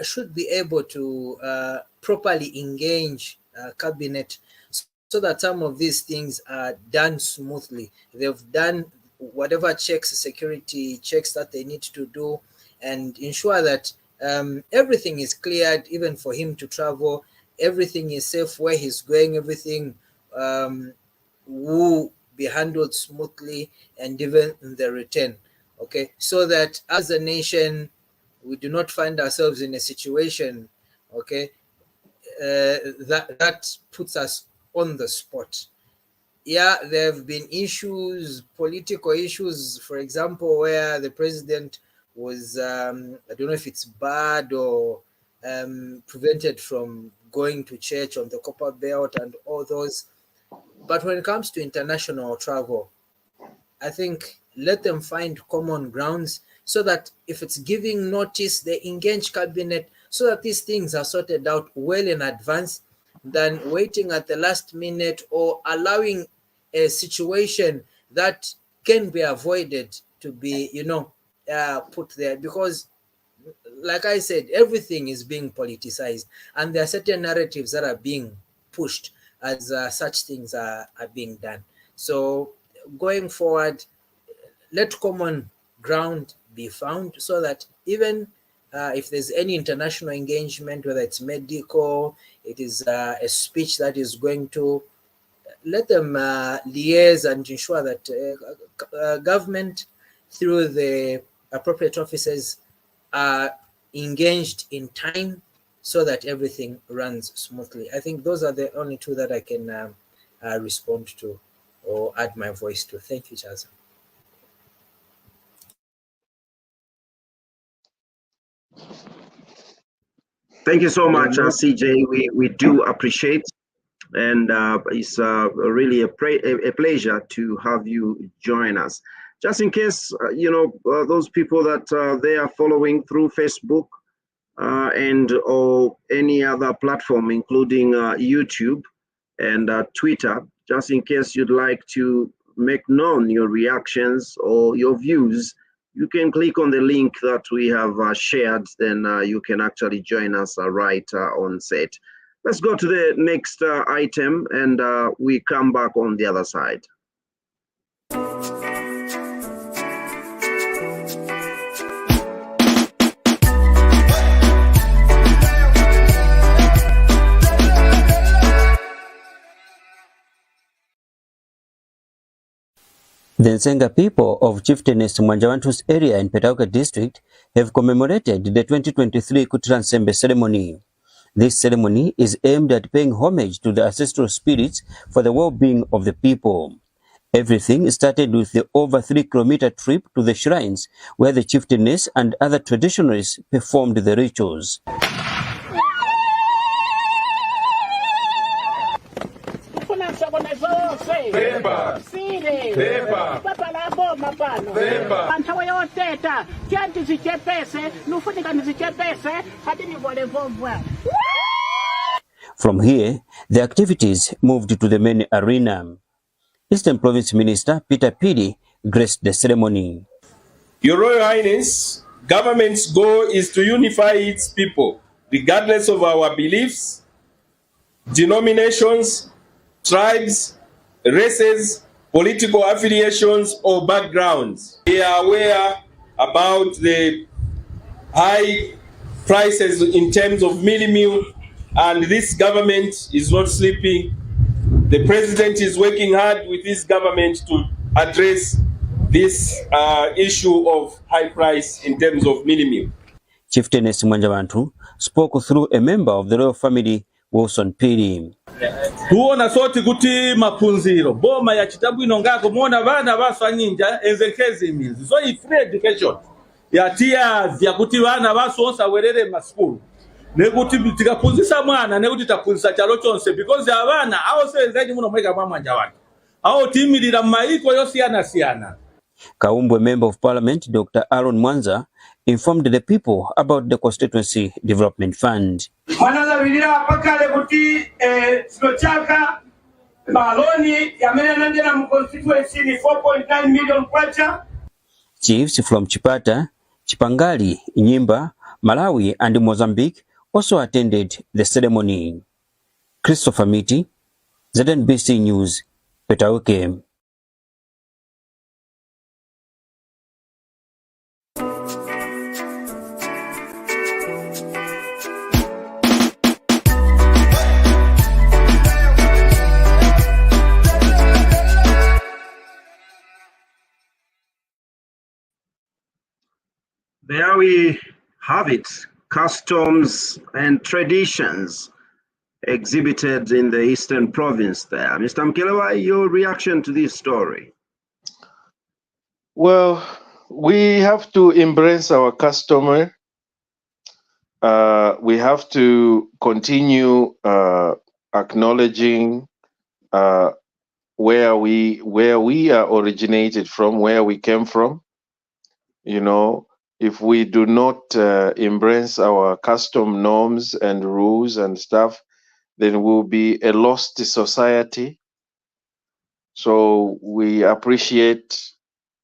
should be able to properly engage cabinet so that some of these things are done smoothly. They've done whatever checks, security checks that they need to do, and ensure that everything is cleared, even for him to travel. Everything is safe where he's going. Everything will be handled smoothly, and even in the return. Okay, so that as a nation, we do not find ourselves in a situation, okay, that puts us on the spot. Yeah, there have been issues, political issues, for example, where the president was, I don't know if it's barred or prevented from going to church on the Copper Belt and all those. But when it comes to international travel, I think let them find common grounds so that if it's giving notice, they engage cabinet so that these things are sorted out well in advance than waiting at the last minute or allowing a situation that can be avoided to be, put there. Because, like I said, everything is being politicized, and there are certain narratives that are being pushed as such things are being done. So going forward, let common ground be found so that even if there's any international engagement, whether it's medical, it is a speech that is going to, let them liaise and ensure that government through the appropriate offices are engaged in time so that everything runs smoothly. I think those are the only two that I can respond to or add my voice to. Thank you, Chaza. Thank you so much, CJ. We do appreciate, and it's really a pleasure to have you join us. Just in case, those people that they are following through Facebook and or any other platform, including YouTube and Twitter, just in case you'd like to make known your reactions or your views, you can click on the link that we have shared, then you can actually join us right on set. Let's go to the next item, and we come back on the other side. The Nsenga people of Chieftainess Mwanjawantu's area in Petauke district have commemorated the 2023 Kutira Nsembe ceremony. This ceremony is aimed at paying homage to the ancestral spirits for the well-being of the people. Everything started with the over 3-kilometer trip to the shrines where the chieftainess and other traditionalists performed the rituals. From here, the activities moved to the main arena. Eastern Province Minister Peter Pidi graced the ceremony. Your Royal Highness, government's goal is to unify its people, regardless of our beliefs, denominations, tribes, races, political affiliations, or backgrounds. We are aware about the high prices in terms of mealie meal, and this government is not sleeping. The president is working hard with this government to address this issue of high price in terms of mealie meal. Chieftainess Mwanjabantu spoke through a member of the royal family, Wilson Pidi. Tuona sote kuti mapunziro boma ya chitabwino ngako muona vana basanyinja ezekezi mizi so free education yatia vya kuti vana basonsa werere maskulu nekuti tikapunzisa mwana nekuti tapunzisa chalo chonse because abana awo sezaji muno mweka mwanja watu awo timirira maiko yosiyana. Kaumbwe Member of Parliament Dr. Aaron Mwanza informed the people about the Constituency Development Fund. Chiefs from Chipata, Chipangali, Nyimba, Malawi and Mozambique also attended the ceremony. Christopher Miti, ZNBC News, Petauke. There we have it, customs and traditions exhibited in the Eastern Province there. Mr. Mkelewa, your reaction to this story? Well, we have to embrace our customer. We have to continue acknowledging where we are originated from, where we came from. You know, if we do not embrace our custom norms and rules and stuff, then we'll be a lost society. So we appreciate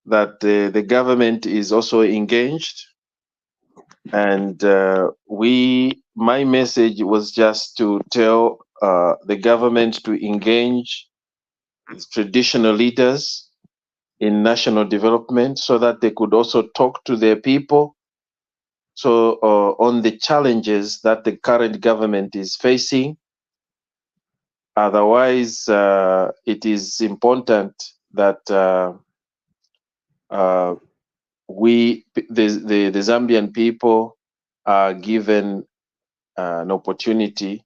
that the government is also engaged. And my message was just to tell the government to engage traditional leaders in national development so that they could also talk to their people on the challenges that the current government is facing. Otherwise, it is important that the Zambian people are given an opportunity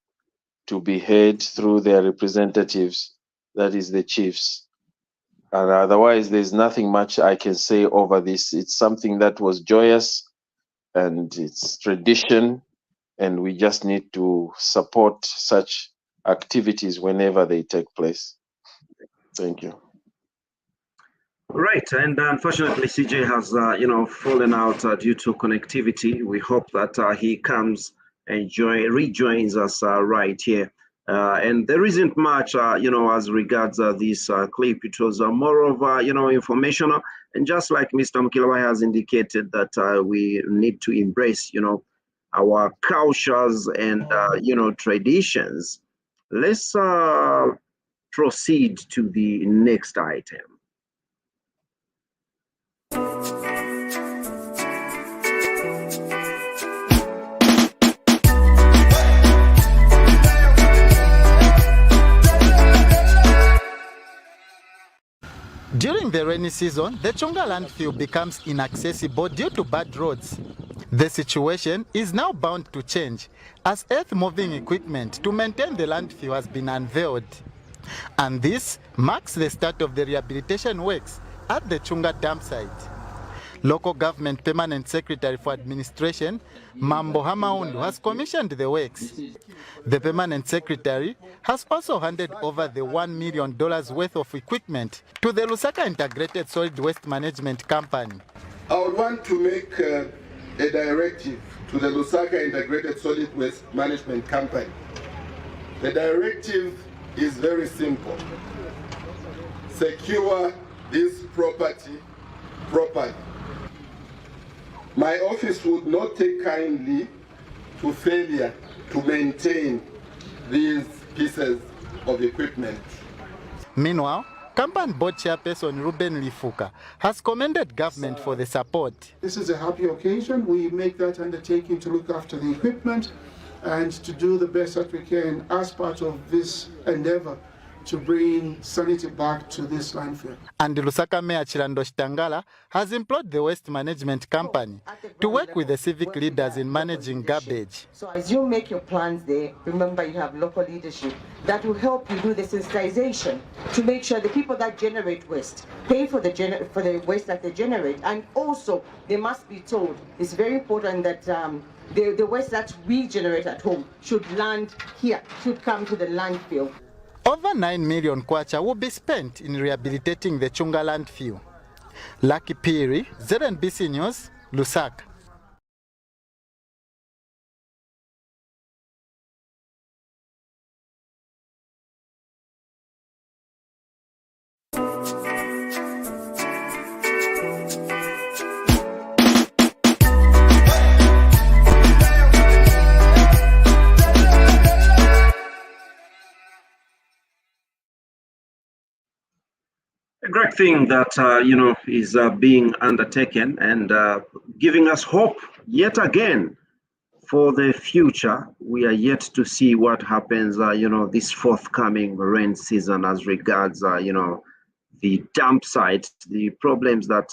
to be heard through their representatives, that is the chiefs. And otherwise, there's nothing much I can say over this. It's something that was joyous and it's tradition, and we just need to support such activities whenever they take place. Thank you. Right, and unfortunately, CJ has fallen out due to connectivity. We hope that he comes and rejoins us right here. And there isn't much, as regards this clip. It was more of, informational. And just like Mr. Mkelewa has indicated that we need to embrace, our cultures and, traditions. Let's proceed to the next item. During the rainy season, the Chonga landfill becomes inaccessible due to bad roads. The situation is now bound to change as earth-moving equipment to maintain the landfill has been unveiled. And this marks the start of the rehabilitation works at the Chunga dump site. Local Government Permanent Secretary for Administration, Mambo Hamaundu, has commissioned the works. The Permanent Secretary has also handed over the $1 million worth of equipment to the Lusaka Integrated Solid Waste Management Company. I would want to make a directive to the Lusaka Integrated Solid Waste Management Company. The directive is very simple. Secure this property properly. My office would not take kindly to failure to maintain these pieces of equipment. Meanwhile, Company Board Chairperson Ruben Lifuka has commended government for the support. This is a happy occasion. We make that undertaking to look after the equipment and to do the best that we can as part of this endeavor to bring sanity back to this landfill. And Lusaka Mayor Chirando Shitangala has employed the Waste Management Company to work with the civic leaders in managing garbage. So as you make your plans there, remember you have local leadership that will help you do the sensitization to make sure the people that generate waste pay for the waste that they generate, and also they must be told it's very important that the waste that we generate at home should land here, should come to the landfill. Over 9 million kwacha will be spent in rehabilitating the Chunga landfill. Lucky Piri, ZNBC News, Lusaka. A great thing that is being undertaken and giving us hope yet again for the future. We are yet to see what happens, this forthcoming rain season as regards, the dump site, the problems that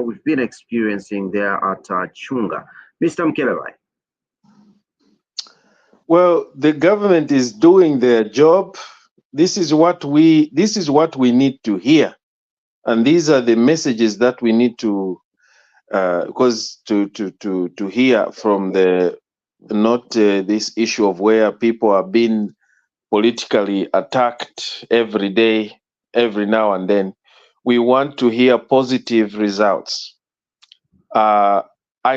we've been experiencing there at Chunga. Mr. Mkelevai. Well, the government is doing their job. This is what we need to hear. And these are the messages that we need to hear from the this issue of where people are being politically attacked every day, every now and then. We want to hear positive results. I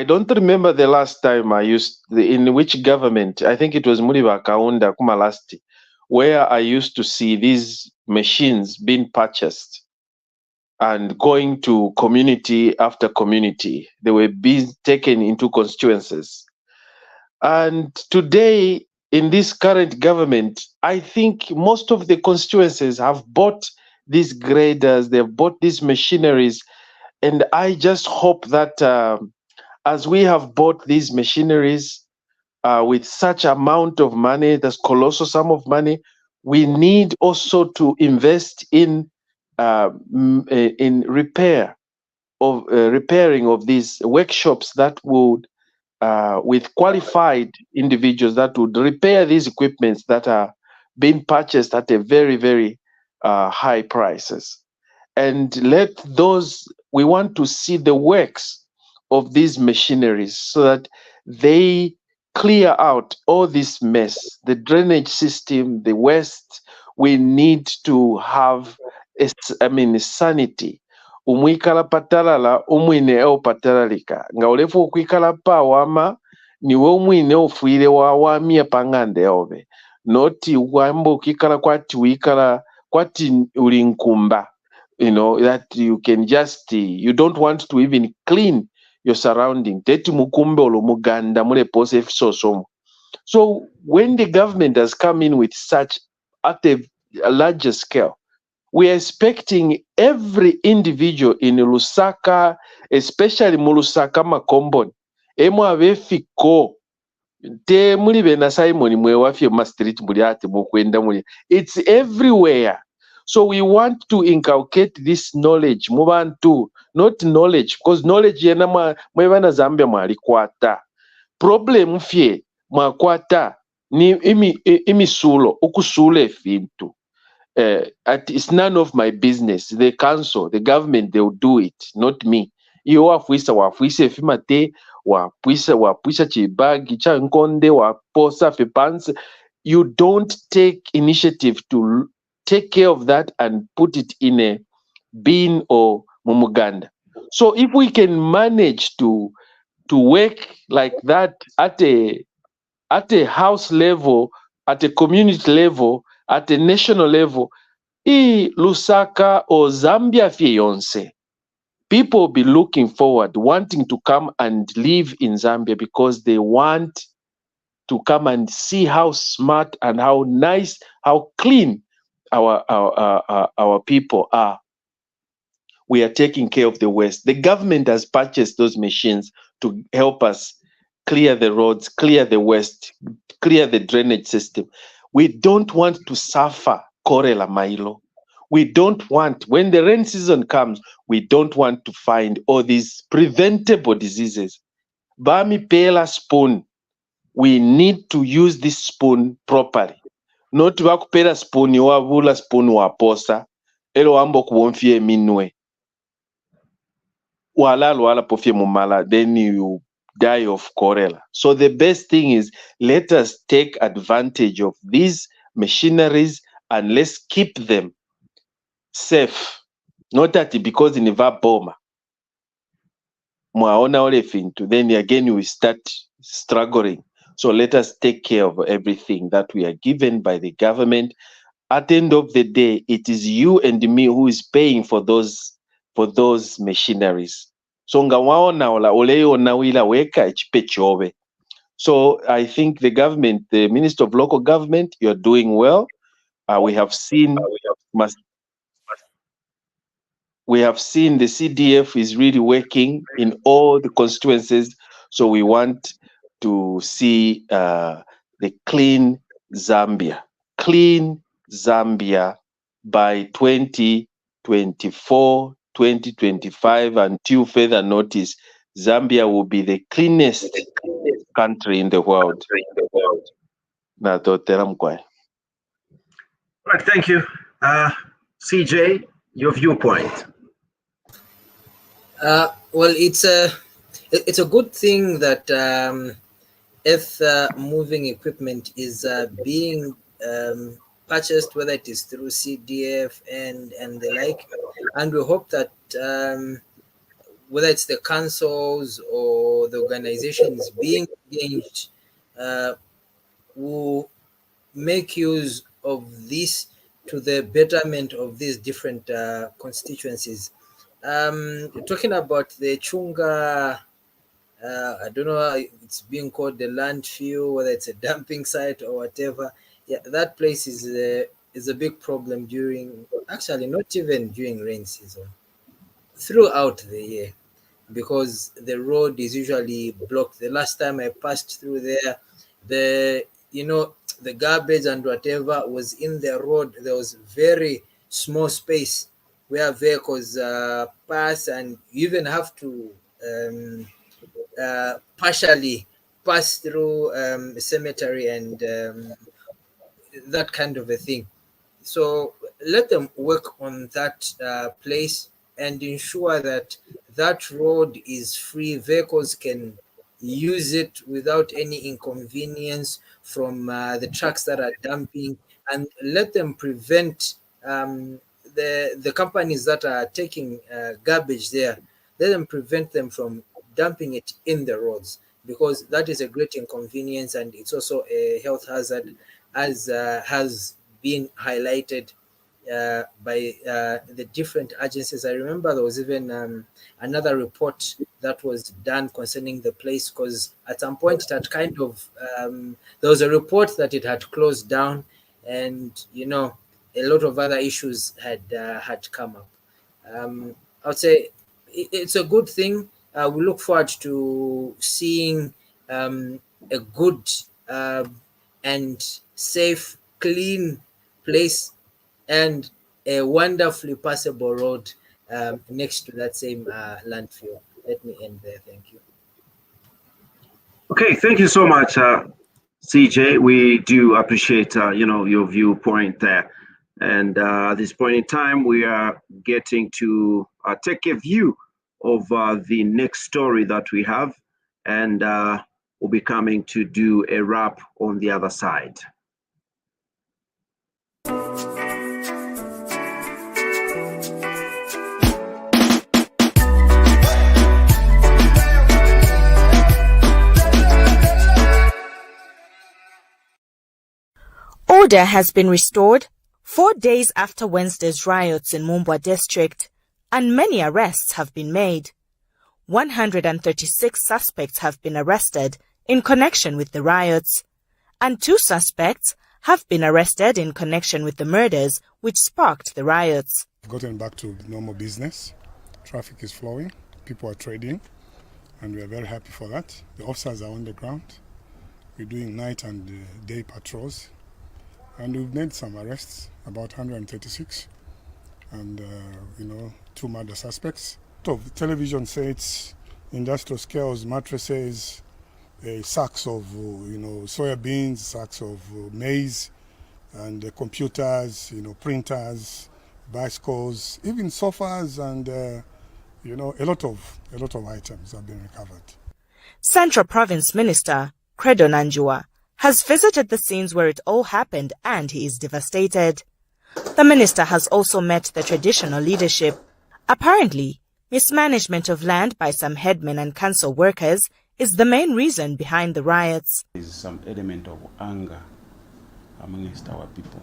don't remember the last time in which government, I think it was Muriba Kaunda Kumalasti, where I used to see these machines being purchased and going to community after community. They were being taken into constituencies. And today, in this current government, I think most of the constituencies have bought these graders, they've bought these machineries. And I just hope that as we have bought these machineries with such amount of money, that's colossal sum of money, we need also to invest in repairing of these workshops that would, with qualified individuals that would repair these equipments that are being purchased at a very, very high prices. And we want to see the works of these machineries so that they clear out all this mess, the drainage system, the waste. We need to have sanity. Umwikala patalala umwine eo patalalika nga ulefu ukwikala pa wama niwe umwine ufuile wa wamia pangande ove noti wambo ukikala kwati wikala kwati ulinkumba, that you can just you don't want to even clean your surrounding teti mukumbe olo muganda mule pose sosomo. So when the government has come in with such at a larger scale, we are expecting every individual in Lusaka, especially Lusaka Makomboni, emu abefiko te muri bena Simon mwe wafye ma street muri ate mukwenda muri. It's everywhere. So we want to inculcate this knowledge mu bantu, not knowledge, because knowledge yena mwebana Zambia mwalikwata. Problem fye mwakwata ni imisulo ukusula efintu. It's none of my business. The council, the government, they will do it, not me. Iyo wafuisa efimate, wapuisa chibagi cha nkonde, waposa fepansi. You don't take initiative to take care of that and put it in a bin or mumuganda. So if we can manage to work like that at a house level, at a community level, at a national level, Lusaka or Zambia fiyonse, people will be looking forward, wanting to come and live in Zambia because they want to come and see how smart and how nice, how clean our people are. We are taking care of the waste. The government has purchased those machines to help us clear the roads, clear the waste, clear the drainage system. We don't want to suffer Korela Mailo. We don't want, when the rain season comes, we don't want to find all these preventable diseases. Bami Pela spoon. We need to use this spoon properly. Not wakupela spoon wavula spoon waposa. Elo ambo kuwonfie minwe. Wala pofie mumala, then you die of cholera. So the best thing is, let us take advantage of these machineries and let's keep them safe. Not that because in a bomber, then again we start struggling. So let us take care of everything that we are given by the government. At the end of the day, it is you and me who is paying for those machineries. So So I think the government, the Minister of Local Government, you're doing well. We have seen the CDF is really working in all the constituencies. So we want to see the clean Zambia by 2024, 2025, until further notice. Zambia will be the cleanest country in the world. Right, thank you. CJ, your viewpoint. Well, it's a good thing that earth moving equipment is being purchased, whether it is through CDF and the like, and we hope that whether it's the councils or the organizations being engaged will make use of this to the betterment of these different constituencies. Talking about the Chunga, I don't know how it's being called, the landfill, whether it's a dumping site or whatever. Yeah, that place is a big problem during, actually not even during rain season, throughout the year, because the road is usually blocked. The last time I passed through there, the garbage and whatever was in the road. There was very small space where vehicles pass, and you even have to partially pass through a cemetery and that kind of a thing. So let them work on that place and ensure that that road is free. Vehicles can use it without any inconvenience from the trucks that are dumping, and let them prevent the companies that are taking garbage there, let them prevent them from dumping it in the roads, because that is a great inconvenience and it's also a health hazard, as has been highlighted by the different agencies. I remember there was even another report that was done concerning the place, because at some point it had kind of there was a report that it had closed down, and a lot of other issues had come up. I would say it's a good thing. We look forward to seeing a good and safe, clean place, and a wonderfully passable road next to that same landfill. Let me end there. Thank you. Okay, thank you so much, CJ. We do appreciate your viewpoint there. And at this point in time, we are getting to take a view of the next story that we have, and we'll be coming to do a wrap on the other side. Order has been restored 4 days after Wednesday's riots in Mumbwa district, and many arrests have been made. 136 suspects have been arrested in connection with the riots, and 2 suspects have been arrested in connection with the murders which sparked the riots. We've gotten back to normal business. Traffic is flowing, people are trading, and we are very happy for that. The officers are on the ground. We're doing night and day patrols. And we've made some arrests, about 136, and 2 murder suspects. So television sets, industrial scales, mattresses, sacks of soybeans, sacks of maize, and computers, printers, bicycles, even sofas, and a lot of items have been recovered. Central Province Minister Credo Nanjua has visited the scenes where it all happened, and he is devastated. The minister has also met the traditional leadership. Apparently, mismanagement of land by some headmen and council workers is the main reason behind the riots. There is some element of anger amongst our people,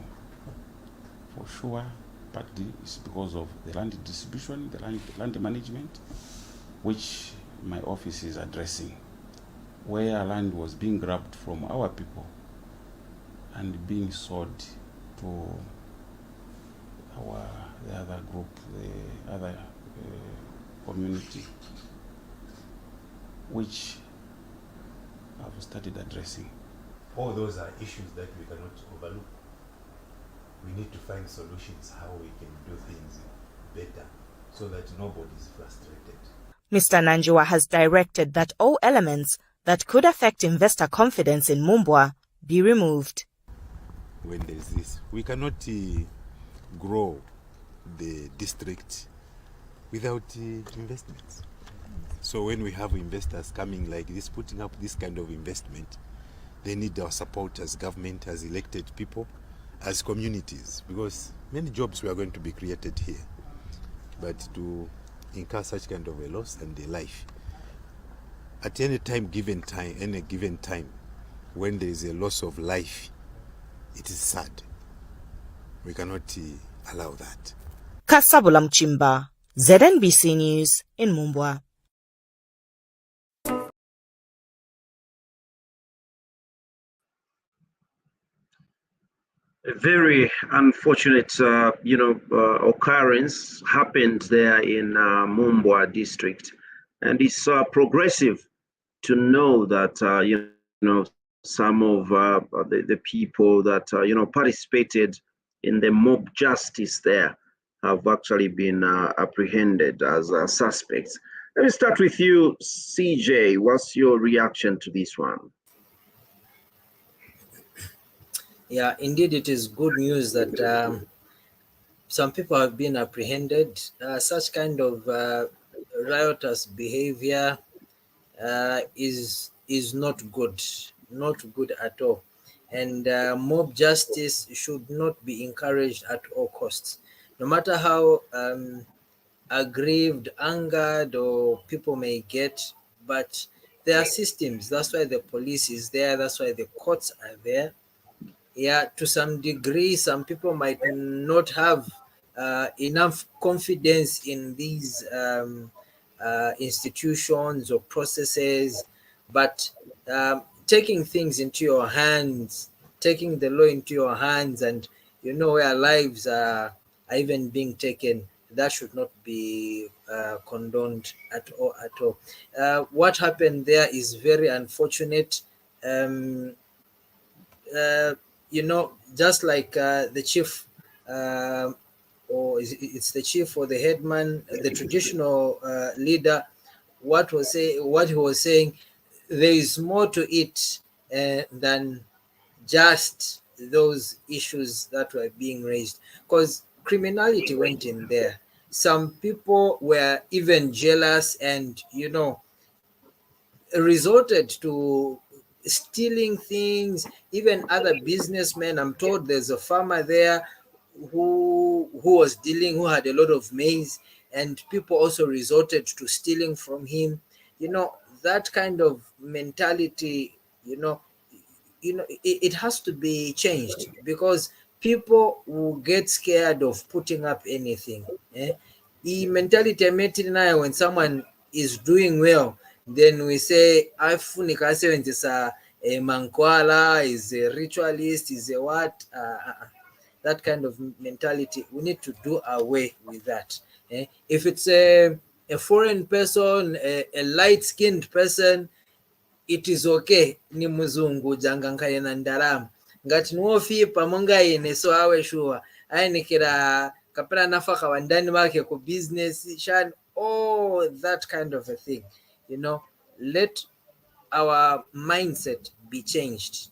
for sure, but it's because of the land distribution, the land management, which my office is addressing, where land was being grabbed from our people and being sold to the other group, the other community, which I've started addressing. All those are issues that we cannot overlook. We need to find solutions how we can do things better so that nobody is frustrated. Mr. Nanjua has directed that all elements that could affect investor confidence in Mumbwa be removed. When there is this, we cannot grow the district without investments. So when we have investors coming like this, putting up this kind of investment, they need our support as government, as elected people, as communities, because many jobs were going to be created here. But to incur such kind of a loss and a life, at any given time, when there is a loss of life, it is sad. We cannot allow that. Kasabula Mchimba, ZNBC News in Mumbwa. A very unfortunate, occurrence happened there in Mumbwa district, and it's progressive to know that some of the people that participated in the mob justice there have actually been apprehended as suspects. Let me start with you, CJ. What's your reaction to this one? Yeah, indeed, it is good news that some people have been apprehended. Such kind of riotous behavior is not good at all. And mob justice should not be encouraged at all costs. No matter how aggrieved, angered, or people may get, but there are systems. That's why the police is there. That's why the courts are there. Yeah, to some degree, some people might not have enough confidence in these institutions or processes, but taking things into your hands, taking the law into your hands, and where lives are even being taken, that should not be condoned at all. What happened there is very unfortunate. Just like the chief or it's the chief or the headman, the traditional leader, what he was saying, there is more to it than just those issues that were being raised, because criminality went in there. Some people were even jealous and, resorted to stealing things. Even other businessmen, I'm told there's a farmer there who had a lot of maize, and people also resorted to stealing from him. That kind of mentality, it has to be changed, because people will get scared of putting up anything. The mentality I met in when someone is doing well, then we say afunika asebenzisa mankwala, is a ritualist, is a what. That kind of mentality, we need to do away with that. If it's a foreign person, a light-skinned person, it is okay. Ni muzungu janga nkaya na ndalama ngati nuofipa monga ine, so awe sure ayenikira kapera nafaka wandani wake ku business shan, that kind of a thing. Let our mindset be changed.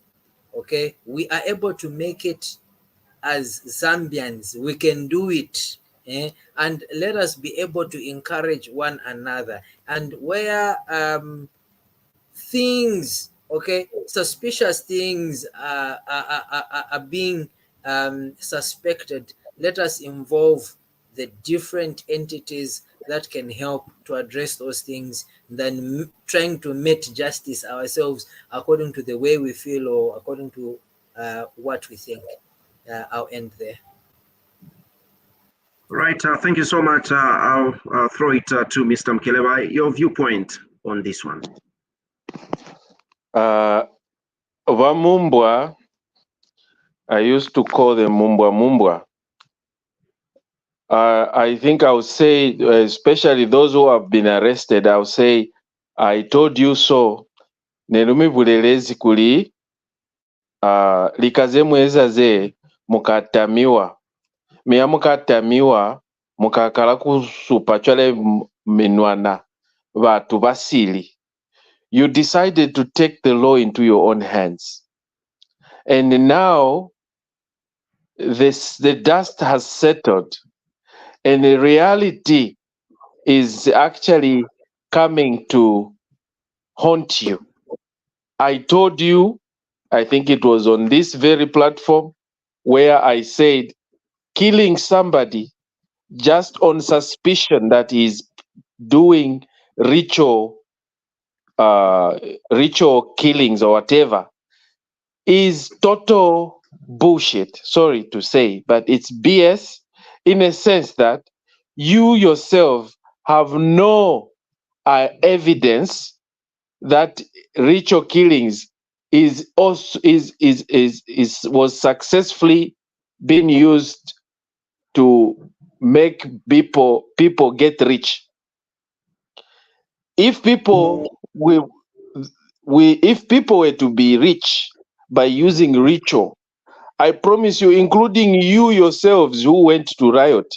Okay, we are able to make it as Zambians. We can do it. And let us be able to encourage one another. And where things, suspicious things are being suspected, let us involve the different entities that can help to address those things than trying to meet justice ourselves according to the way we feel or according to what we think. I'll end there. Right. Thank you so much. I'll throw it to Mr. Mkeleba. Your viewpoint on this one. Vamumbwa, I used to call them Mumbwa. I think I would say, especially those who have been arrested, I would say, I told you so. Nerumi bulelezi kuli likaze mweza ze mukatamiwa. Mia mukatamiwa mukakala kusupa chwale minwana vatu basili. You decided to take the law into your own hands. And now the dust has settled. And the reality is actually coming to haunt you. I told you, I think it was on this very platform, where I said, killing somebody just on suspicion that he's doing ritual killings or whatever is total bullshit. Sorry to say, but it's BS in a sense that you yourself have no evidence that ritual killings was successfully being used to make people get rich. If people were to be rich by using ritual, I promise you, including you yourselves who went to riot,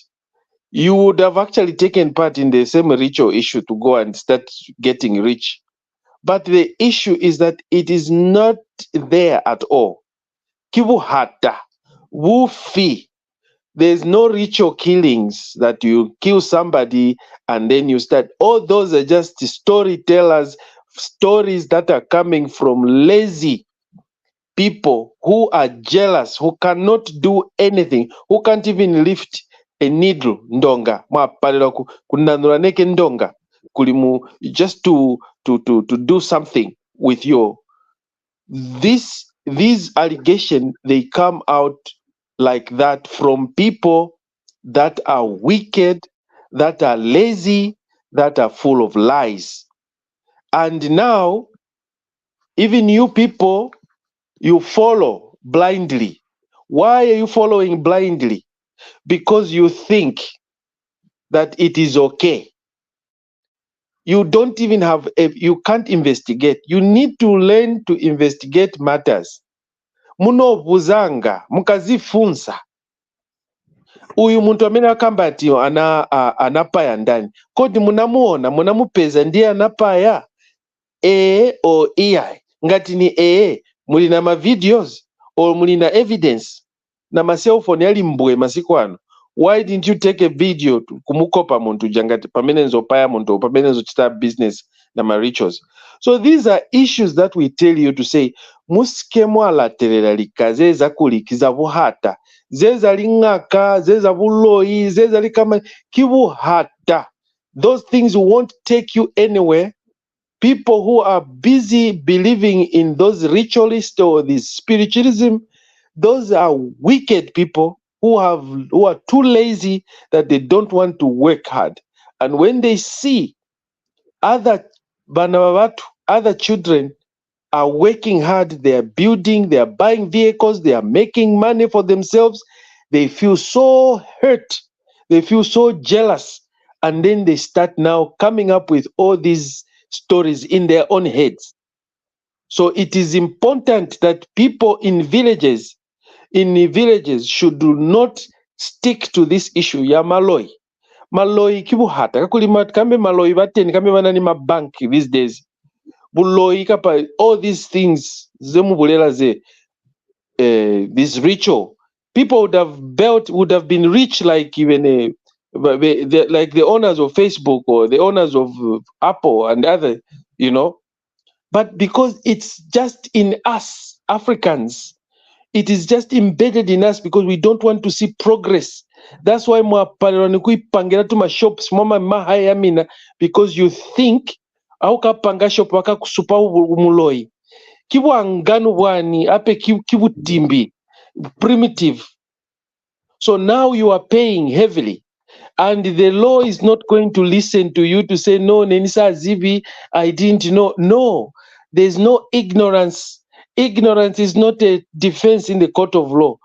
you would have actually taken part in the same ritual issue to go and start getting rich. But the issue is that it is not there at all. Kibuhata, wufi. There's no ritual killings that you kill somebody and then you start. All those are just storytellers, stories that are coming from lazy people who are jealous, who cannot do anything, who can't even lift a needle. Ndonga, kunanura neke ndonga, kulimu, just to do something with you. These allegations, they come out like that from people that are wicked, that are lazy, that are full of lies. And now, even you people, you follow blindly. Why are you following blindly? Because you think that it is okay. You don't even have, you can't investigate. You need to learn to investigate matters. Muno buzanga, mukazifunsa. uyu muntu amene akamba ati anapaya ndani, kodi munamuona, munamupeza ndiye anapaya o AI? Ngati ni muli na ma videos or muli na evidence na ma cellphone yali mbwe masiku ano. Why didn't you take a video kumukopa muntu jangati pamene nzopaya muntu, pamene nzochita business na ma rituals? So these are issues that we tell you to say musike mwalaterera lika zeza kulikiza buhata, zeza lingaka, zeza buloyi, zeza likama kibuhata. Those things won't take you anywhere. People who are busy believing in those ritualists or this spiritualism, those are wicked people who are too lazy that they don't want to work hard. And when they see other children are working hard, they are building, they are buying vehicles, they are making money for themselves, they feel so hurt, they feel so jealous, and then they start now coming up with all these stories in their own heads. So it is important that people in villages should do not stick to this issue ya maloi. Maloi kibuhata kakulima kambe maloi bateni kambe banani ma bank these days. Buloi kapa all these things zemu bulela ze this ritual. People would have been rich like even like the owners of Facebook or the owners of Apple and other, but because it's just in us Africans, it is just embedded in us because we don't want to see progress. That's why kuipangira tu shops mama mahayamina, because you think au kapanga shop waka kusupa muloi kibu anganu bwani ape kibu timbi primitive. So now you are paying heavily, and the law is not going to listen to you to say no Nenisa Zibi, I didn't know. No, there's no ignorance. Ignorance is not a defense in the court of law.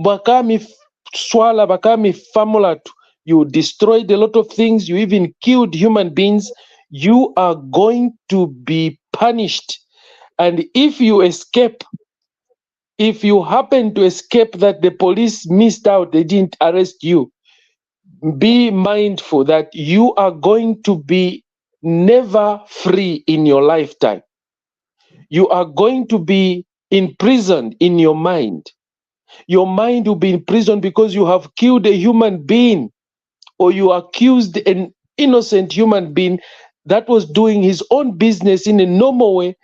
Bakami swala, bakami famula, you destroyed a lot of things, you even killed human beings. You are going to be punished. And if you escape, if you happen to escape that the police missed out, they didn't arrest you, be mindful that you are going to be never free in your lifetime. You are going to be imprisoned in your mind. Your mind will be in prison because you have killed a human being, or you accused an innocent human being that was doing his own business in a normal way,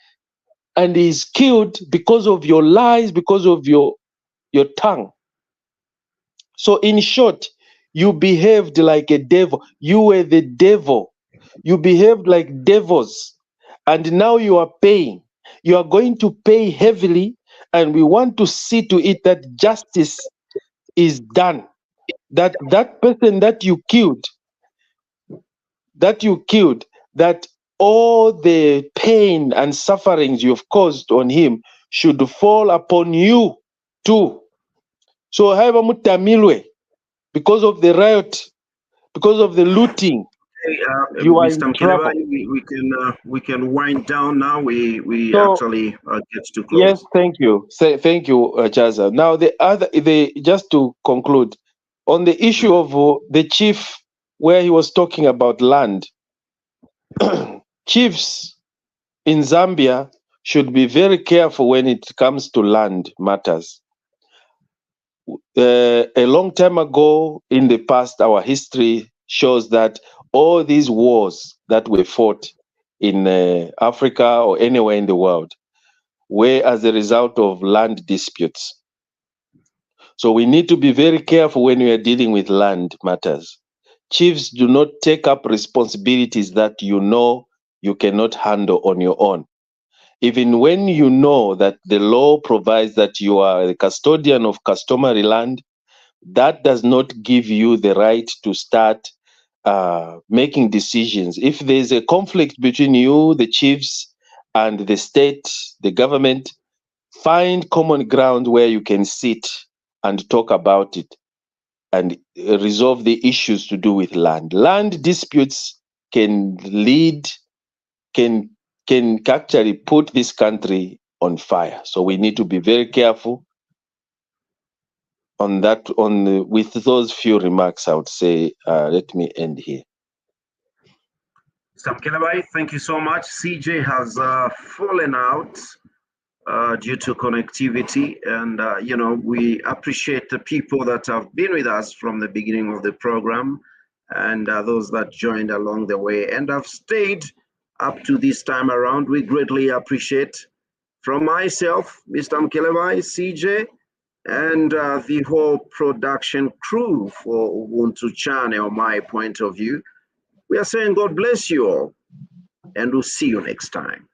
and is killed because of your lies, because of your tongue. So in short, you behaved like a devil. You were the devil. You behaved like devils, and now you are paying. You are going to pay heavily, and we want to see to it that justice is done. That person that you killed, that all the pain and sufferings you've caused on him should fall upon you too. So however mutamilwe, because of the riot, because of the looting, you are Mr. in trouble. Mkeleba, we can wind down now. We actually get to close. Yes, thank you. Thank you, Chaza. Now just to conclude on the issue of the chief, where he was talking about land. Chiefs in Zambia should be very careful when it comes to land matters. A long time ago in the past, our history shows that all these wars that were fought in Africa or anywhere in the world were as a result of land disputes. So we need to be very careful when we are dealing with land matters. Chiefs do not take up responsibilities that you cannot handle on your own. Even when you know that the law provides that you are the custodian of customary land, that does not give you the right to start making decisions. If there's a conflict between you, the chiefs, and the state, the government, find common ground where you can sit and talk about it and resolve the issues to do with land. Land disputes can actually put this country on fire. So we need to be very careful with those few remarks, I would say, let me end here. Mr. Mkelebai, thank you so much. CJ has fallen out due to connectivity, and we appreciate the people that have been with us from the beginning of the program, and those that joined along the way and have stayed up to this time around. We greatly appreciate. From myself, Mr. Mkelebai, CJ, and the whole production crew for Ubuntu Channel, My Point of View, we are saying God bless you all, and we'll see you next time.